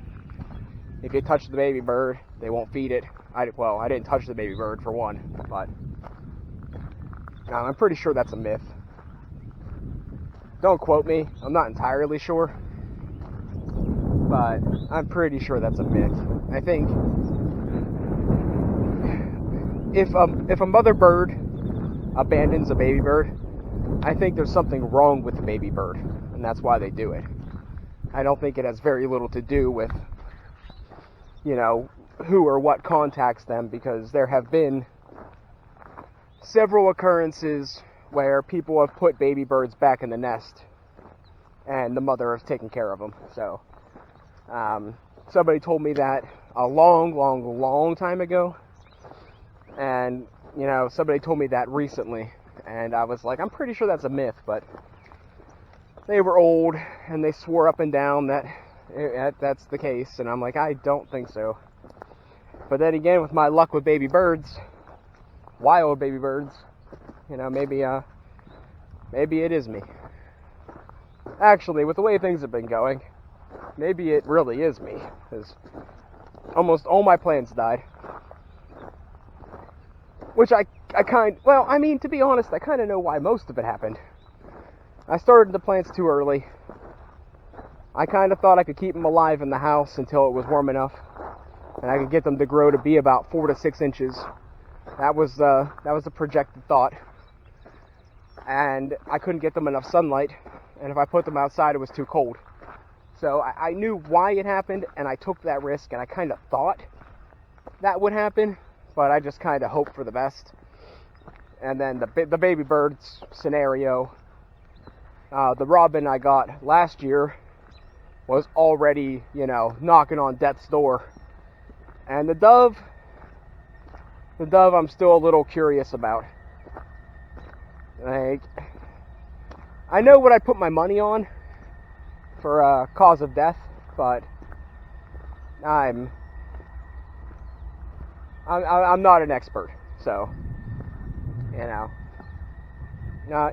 S1: if you touch the baby bird, they won't feed it. I didn't touch the baby bird for one, but I'm pretty sure that's a myth. Don't quote me, I'm not entirely sure, but I'm pretty sure that's a myth. I think if a mother bird abandons a baby bird, I think there's something wrong with the baby bird, and that's why they do it. I don't think it has very little to do with, who or what contacts them, because there have been several occurrences where people have put baby birds back in the nest and the mother has taken care of them. So somebody told me that a long time ago, and somebody told me that recently, and I was like, I'm pretty sure that's a myth, but they were old and they swore up and down that that's the case, and I'm like, I don't think so. But then again, with my luck with baby birds, wild baby birds, maybe it is me. Actually, with the way things have been going, maybe it really is me, because almost all my plants died. Which to be honest, I kind of know why most of it happened. I started the plants too early. I kind of thought I could keep them alive in the house until it was warm enough, and I could get them to grow to be about 4 to 6 inches. That was the projected thought. And I couldn't get them enough sunlight, and if I put them outside, it was too cold. So I knew why it happened, and I took that risk, and I kind of thought that would happen, but I just kind of hoped for the best. And then the baby birds scenario, the robin I got last year was already, knocking on death's door. And the dove I'm still a little curious about. Like, I know what I put my money on for cause of death, but I'm not an expert, so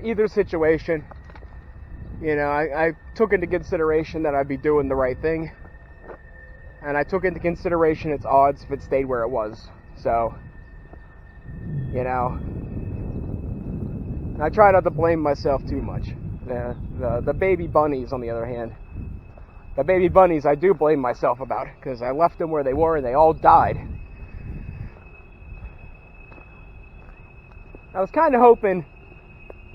S1: either situation, I took into consideration that I'd be doing the right thing, and I took into consideration its odds if it stayed where it was. So, I try not to blame myself too much. The baby bunnies, on the other hand, the baby bunnies I do blame myself about, because I left them where they were and they all died. I was kind of hoping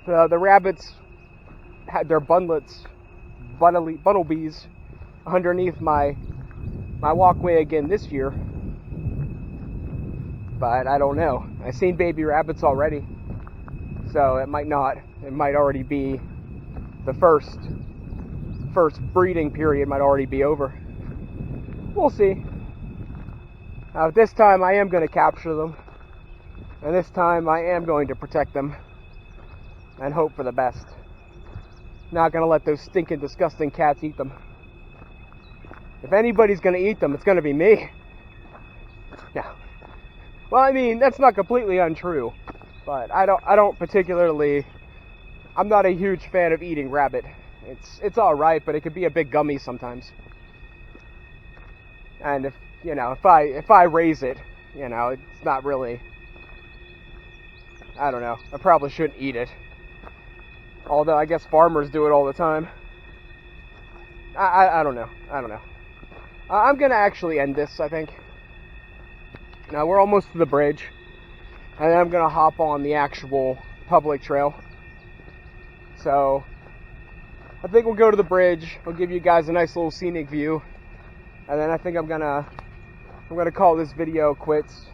S1: the rabbits had their bumblebees underneath my walkway again this year, but I don't know. I've seen baby rabbits already, so it might not. It might already be the first breeding period might already be over. We'll see. This time I am going to capture them, and this time I am going to protect them and hope for the best. Not going to let those stinking, disgusting cats eat them. If anybody's going to eat them, it's going to be me. Yeah. Well, I mean, that's not completely untrue, but I don't particularly. I'm not a huge fan of eating rabbit. It's all right, but it could be a big gummy sometimes. And if I raise it, it's not really. I don't know. I probably shouldn't eat it. Although I guess farmers do it all the time. I don't know. I'm gonna actually end this, I think. Now we're almost to the bridge, and then I'm gonna hop on the actual public trail. So I think we'll go to the bridge. I'll give you guys a nice little scenic view, and then I think I'm gonna call this video quits.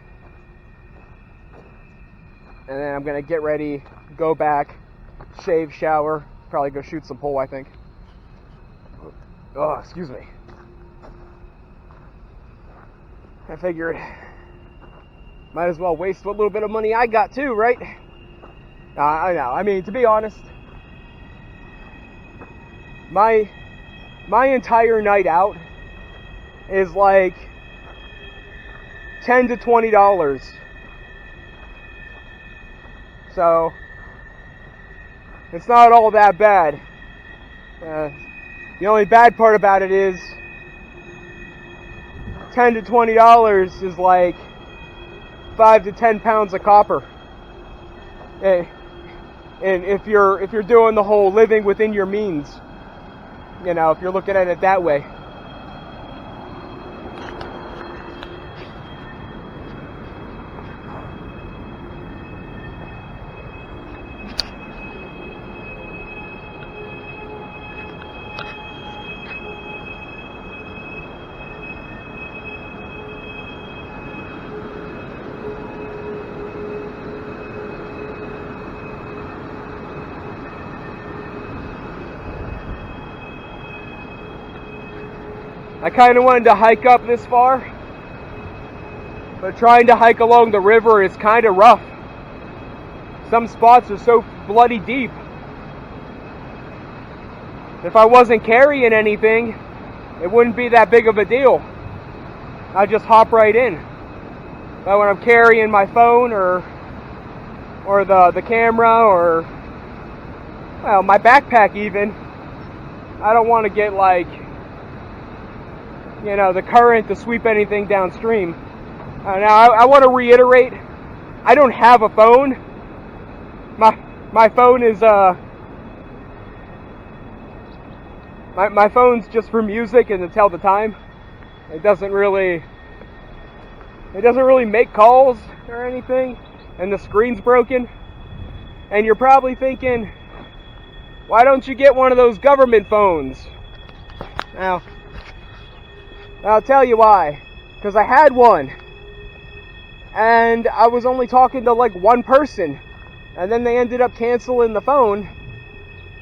S1: And then I'm gonna get ready, go back, shave, shower, probably go shoot some pole, I think. Oh, excuse me. I figured might as well waste what little bit of money I got too, right? I know. I mean, to be honest, my entire night out is like $10 to $20. So it's not all that bad. The only bad part about it is $10 to $20 is like 5 to 10 pounds of copper. And if you're doing the whole living within your means, you know, if you're looking at it that way. I kind of wanted to hike up this far, but trying to hike along the river is kind of rough. Some spots are so bloody deep. If I wasn't carrying anything, it wouldn't be that big of a deal. I'd just hop right in. But when I'm carrying my phone or the camera or, well, my backpack even, I don't want to get like, you know, the current to sweep anything downstream. Now, I want to reiterate, I don't have a phone. My phone is, my phone's just for music and to tell the time. It doesn't really make calls or anything, and the screen's broken. And you're probably thinking, why don't you get one of those government phones? Now, I'll tell you why. Because I had one. And I was only talking to like one person. And then they ended up canceling the phone.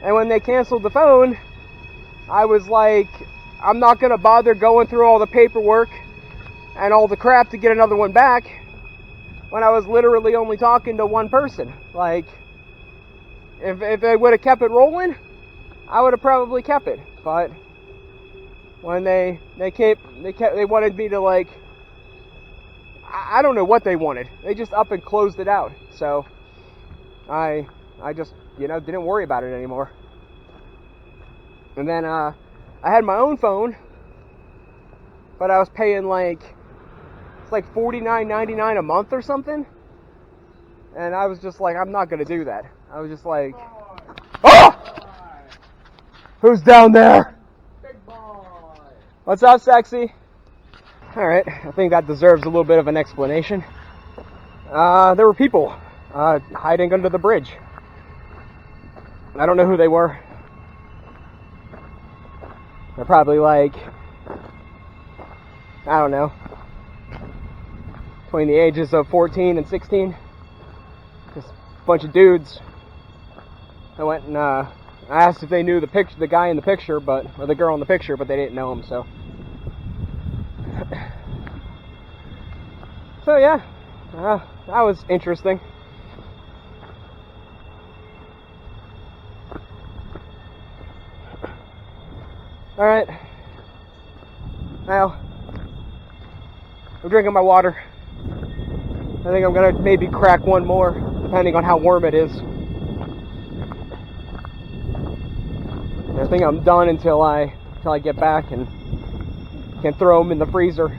S1: And when they canceled the phone, I was like, I'm not going to bother going through all the paperwork and all the crap to get another one back. When I was literally only talking to one person. Like, if they would have kept it rolling, I would have probably kept it. But when they wanted me to, like, I don't know what they wanted. They just up and closed it out. So I just, you know, didn't worry about it anymore. And then I had my own phone, but I was paying like, it's like $49.99 a month or something. And I was just like, I'm not gonna do that. I was just like, oh! Who's down there? What's up, sexy? Alright, I think that deserves a little bit of an explanation. There were people hiding under the bridge. I don't know who they were. They're probably like, I don't know, between the ages of 14 and 16. Just a bunch of dudes. I went and I asked if they knew the guy in the picture, or the girl in the picture, but they didn't know him, so. So yeah, that was interesting. Alright, now, I'm drinking my water. I think I'm gonna maybe crack one more, depending on how warm it is. I think I'm done until I get back and can throw them in the freezer.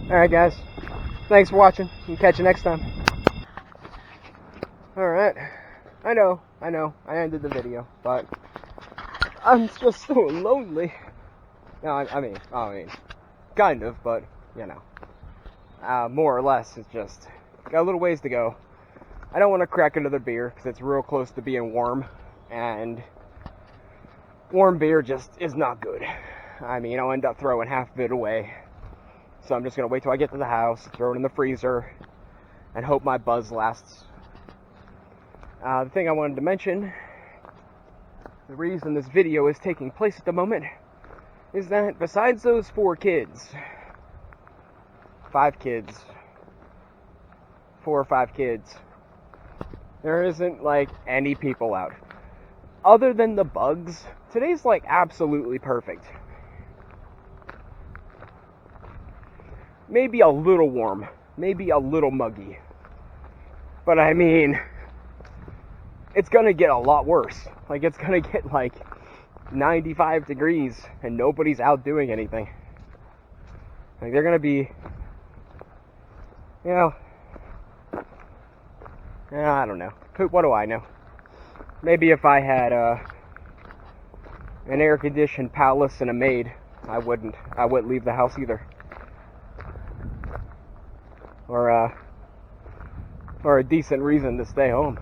S1: Alright guys, thanks for watching, and catch you next time. Alright, I know, I ended the video, but I'm just so lonely. No, I mean, kind of, but, you know, more or less, it's just, got a little ways to go. I don't want to crack another beer, because it's real close to being warm, and warm beer just is not good. I mean, I'll end up throwing half of it away. So I'm just going to wait till I get to the house, throw it in the freezer, and hope my buzz lasts. The thing I wanted to mention, the reason this video is taking place at the moment, is that besides those 4 kids, 5 kids, 4 or 5 kids, there isn't like any people out. Other than the bugs, today's like absolutely perfect. Maybe a little warm, maybe a little muggy. But I mean, it's gonna get a lot worse. Like, it's gonna get like 95 degrees and nobody's out doing anything. Like, they're gonna be, I don't know. What do I know? Maybe if I had an air-conditioned palace and a maid, I wouldn't leave the house either. Or a decent reason to stay home.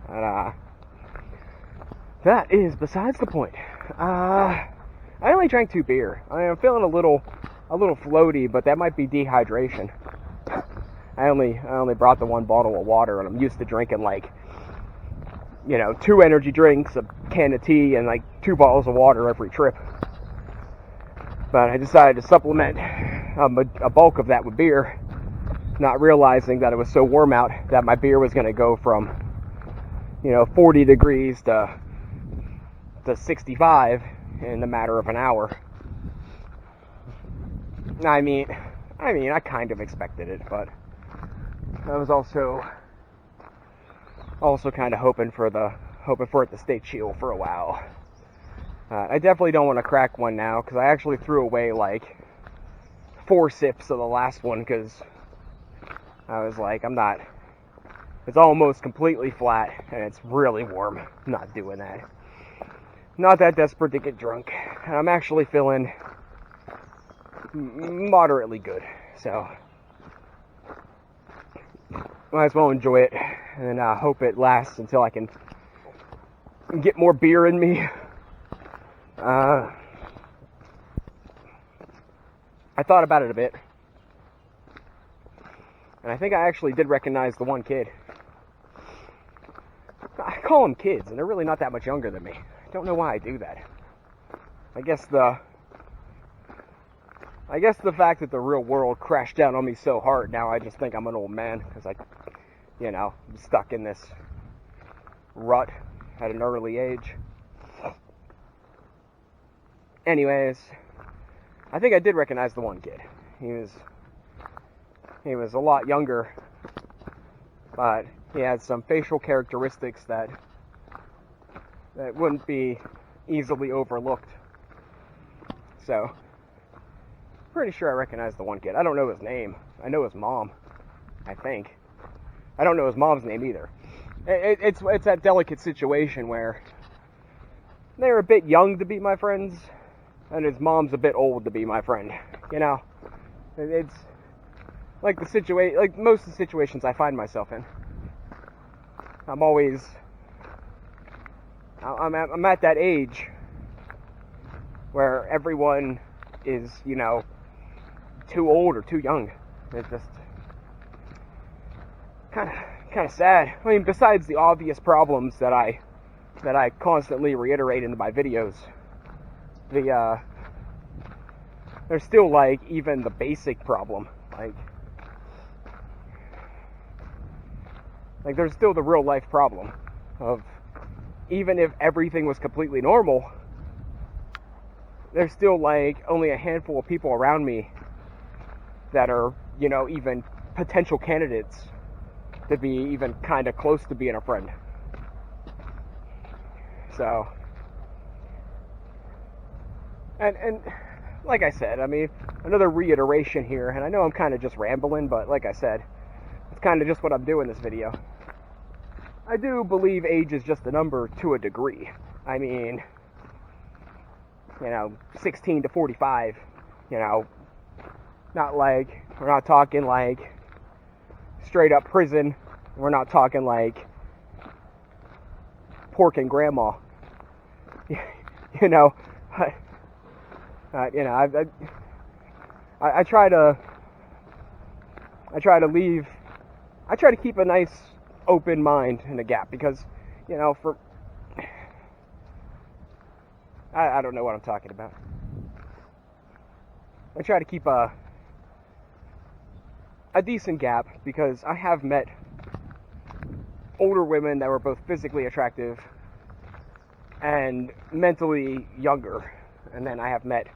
S1: But, that is besides the point. I only drank 2 beer. I am feeling a little floaty, but that might be dehydration. I only brought the 1 bottle of water, and I'm used to drinking like, 2 energy drinks, a can of tea, and like 2 bottles of water every trip. But I decided to supplement a bulk of that with beer, not realizing that it was so warm out that my beer was going to go from 40 degrees to 65 in the matter of an hour. I mean, I kind of expected it, but I was also kind of hoping for it to stay chill for a while. I definitely don't want to crack one now, because I actually threw away like 4 sips of the last one, because I was like, it's almost completely flat, and it's really warm. I'm not doing that. Not that desperate to get drunk. And I'm actually feeling moderately good, so might as well enjoy it, and hope it lasts until I can get more beer in me. I thought about it a bit, and I think I actually did recognize the 1 kid. I call them kids, and they're really not that much younger than me. I don't know why I do that. I guess the fact that the real world crashed down on me so hard, now I just think I'm an old man, because I'm stuck in this rut at an early age. Anyways, I think I did recognize the 1 kid. He was a lot younger, but he had some facial characteristics that wouldn't be easily overlooked. So, pretty sure I recognize the 1 kid. I don't know his name. I know his mom, I think. I don't know his mom's name either. It's that delicate situation where they're a bit young to be my friends, and his mom's a bit old to be my friend. It's like like most of the situations I find myself in. I'm at that age where everyone is, too old or too young. It's just kind of sad. I mean, besides the obvious problems that I constantly reiterate in my videos, there's still like even the basic problem, like there's still the real life problem of, even if everything was completely normal, there's still like only a handful of people around me that are, even potential candidates to be even kind of close to being a friend. So, and like I said, I mean, another reiteration here, and I know I'm kind of just rambling, but like I said, it's kind of just what I'm doing in this video. I do believe age is just a number to a degree. I mean, 16 to 45, not like, we're not talking like straight up prison. We're not talking like pork and grandma. I try to keep a nice open mind and a gap, because, you know, for I don't know what I'm talking about. I try to keep a decent gap, because I have met older women that were both physically attractive and mentally younger, and then I have met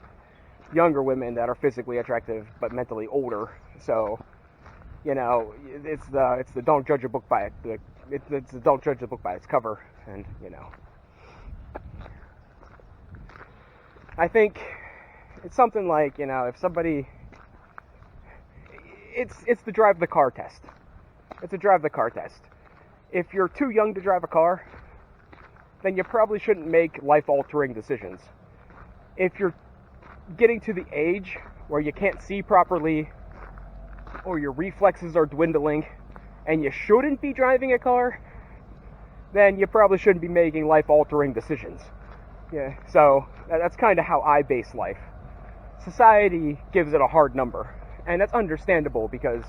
S1: younger women that are physically attractive but mentally older. So, you know, it's the don't judge a book by it. It's the don't judge a book by its cover, and you know, I think it's something like, you know, if somebody, it's the drive the car test. It's a drive the car test. If you're too young to drive a car, then you probably shouldn't make life-altering decisions. If you're getting to the age where you can't see properly, or your reflexes are dwindling, and you shouldn't be driving a car, then you probably shouldn't be making life-altering decisions. Yeah, so that's kind of how I base life. Society gives it a hard number, and that's understandable, because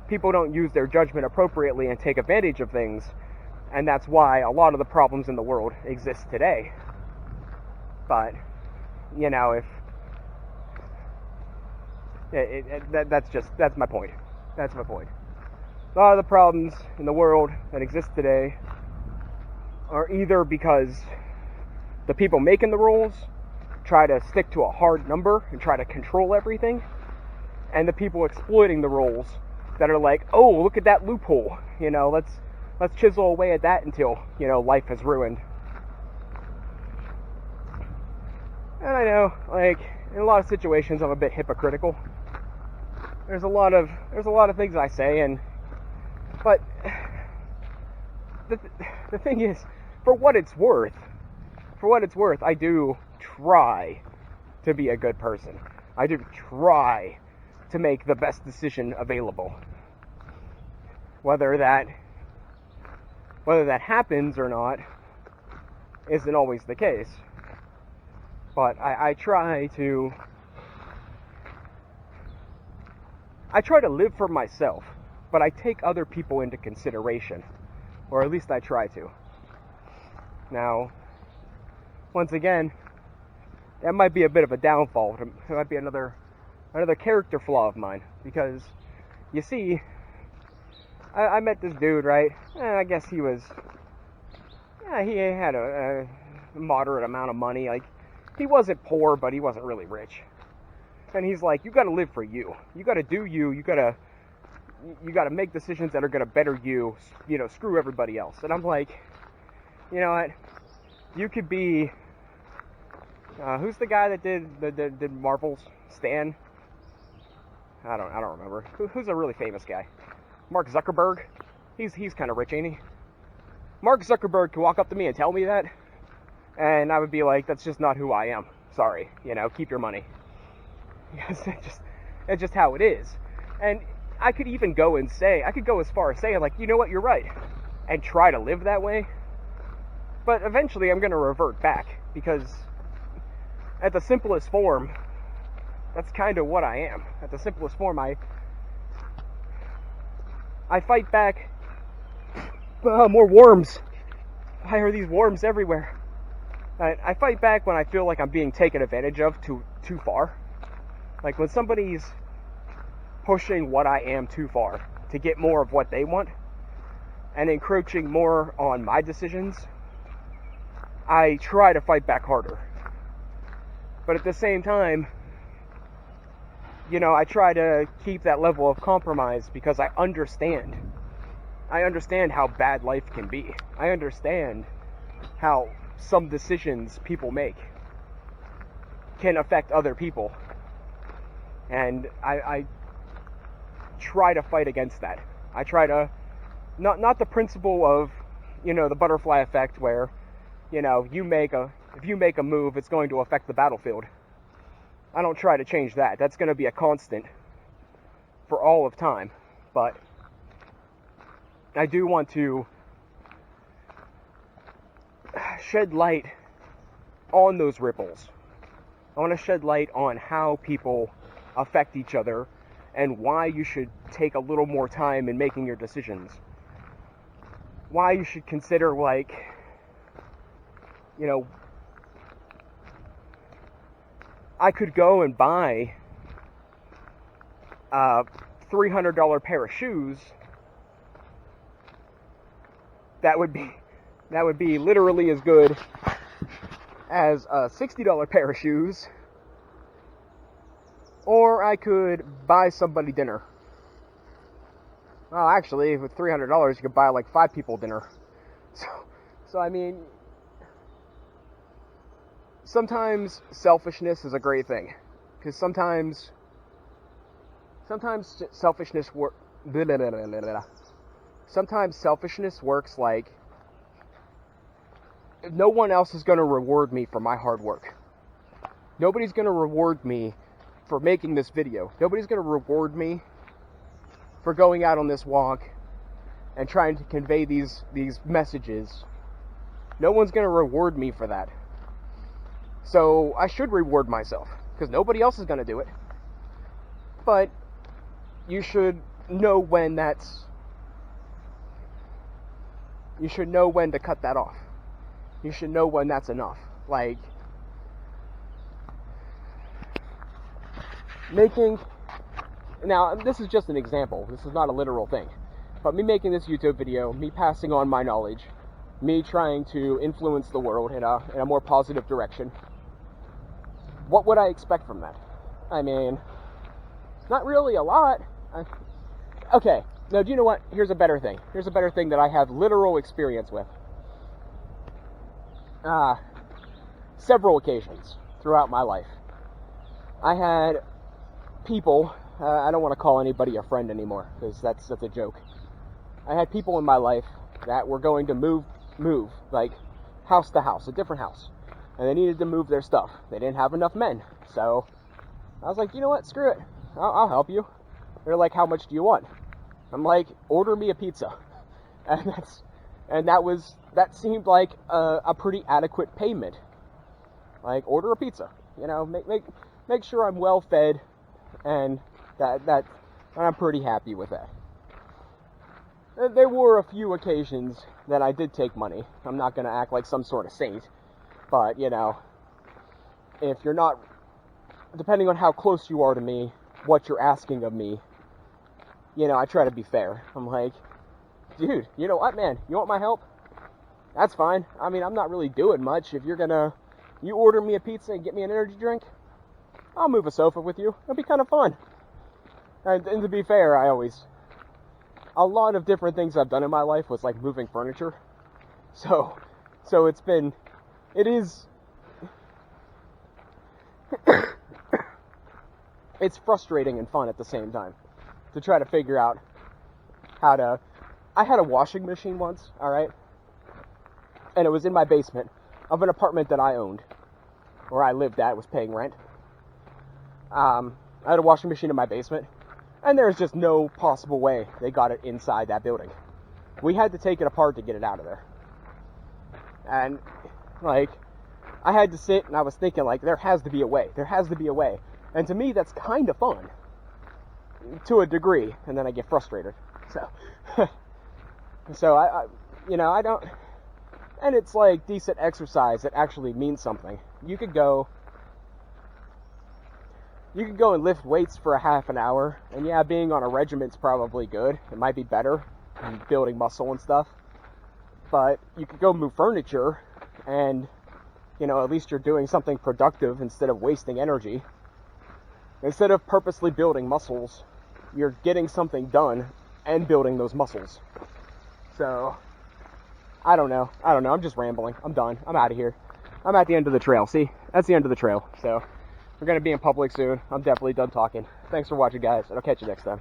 S1: people don't use their judgment appropriately and take advantage of things, and that's why a lot of the problems in the world exist today. But, you know, if that's my point. That's my point. A lot of the problems in the world that exist today are either because the people making the rules try to stick to a hard number and try to control everything, and the people exploiting the rules that are like, oh, look at that loophole, you know, let's chisel away at that until, you know, life is ruined. And I know, like, in a lot of situations I'm a bit hypocritical. There's a lot of things I say, but the thing is, for what it's worth, I do try to be a good person. I do try to make the best decision available. Whether that happens or not isn't always the case. But I try to live for myself, but I take other people into consideration, or at least I try to. Now, once again, that might be a bit of a downfall. It might be another character flaw of mine, because, you see, I met this dude, right? I guess he had a moderate amount of money. Like, he wasn't poor, but he wasn't really rich. And he's like, you gotta live for you. You gotta do you. You gotta make decisions that are gonna better you. You know, screw everybody else. And I'm like, you know what? You could be. Who's the guy that did Marvel's? Stan? I don't remember. Who's a really famous guy? Mark Zuckerberg. He's kind of rich, ain't he? Mark Zuckerberg could walk up to me and tell me that, and I would be like, that's just not who I am. Sorry, you know, keep your money. It's just how it is. And I could go as far as saying, like, you know what, you're right, and try to live that way. But eventually I'm going to revert back, because at the simplest form, that's kind of what I am. At the simplest form, I fight back. More worms. Why are these worms everywhere? I fight back when I feel like I'm being taken advantage of too far. Like when somebody's pushing what I am too far to get more of what they want and encroaching more on my decisions, I try to fight back harder. But at the same time, you know, I try to keep that level of compromise, because I understand how bad life can be. I understand how some decisions people make can affect other people. And I try to fight against that. I try to, not the principle of, you know, the butterfly effect where, you know, if you make a move, it's going to affect the battlefield. I don't try to change that. That's going to be a constant for all of time. But I do want to shed light on those ripples. I want to shed light on how people affect each other and why you should take a little more time in making your decisions. why you should consider, like, you know, I could go and buy a $300 pair of shoes that would be literally as good as a $60 pair of shoes, or I could buy somebody dinner. Well, actually, with $300, you could buy like 5 people dinner. So I mean, sometimes selfishness is a great thing, because sometimes selfishness Sometimes selfishness works like, no one else is going to reward me for my hard work. Nobody's going to reward me for making this video. Nobody's going to reward me for going out on this walk and trying to convey these messages. No one's going to reward me for that. So I should reward myself, because nobody else is going to do it. But you should know when you should know when to cut that off. You should know when that's enough. Like, now this is just an example, this is not a literal thing, but me making this YouTube video, me passing on my knowledge, me trying to influence the world in a more positive direction, what would I expect from that? I mean, not really a lot. Okay, now do you know what? Here's a better thing. Here's a better thing that I have literal experience with. Several occasions throughout my life, I had people, I don't want to call anybody a friend anymore, because that's a joke. I had people in my life that were going to move, like, house to house, a different house, and they needed to move their stuff. They didn't have enough men, so I was like, you know what, screw it, I'll help you. They're like, how much do you want? I'm like, order me a pizza. And that seemed like a pretty adequate payment. Like, order a pizza, you know, make sure I'm well fed, and that I'm pretty happy with that. There were a few occasions that I did take money. I'm not going to act like some sort of saint, but, you know, if you're not, depending on how close you are to me, what you're asking of me, you know, I try to be fair. I'm like, dude, you know what, man, you want my help? That's fine. I mean, I'm not really doing much. If you order me a pizza and get me an energy drink, I'll move a sofa with you. It'll be kind of fun. And to be fair, a lot of different things I've done in my life was like moving furniture. So it's frustrating and fun at the same time to try to figure out I had a washing machine once, alright? And it was in my basement of an apartment that I owned, where I lived at, was paying rent. I had a washing machine in my basement, and there's just no possible way they got it inside that building. We had to take it apart to get it out of there. And, like, I had to sit and I was thinking, like, there has to be a way. There has to be a way. And to me, that's kind of fun. To a degree. And then I get frustrated. So, I don't... And it's, like, decent exercise that actually means something. You could go and lift weights for a half an hour. And yeah, being on a regiment's probably good. It might be better than building muscle and stuff. But you could go move furniture and, you know, at least you're doing something productive instead of wasting energy. Instead of purposely building muscles, you're getting something done and building those muscles. So, I don't know. I'm just rambling. I'm done. I'm out of here. I'm at the end of the trail. See? That's the end of the trail. So, we're going to be in public soon. I'm definitely done talking. Thanks for watching, guys, and I'll catch you next time.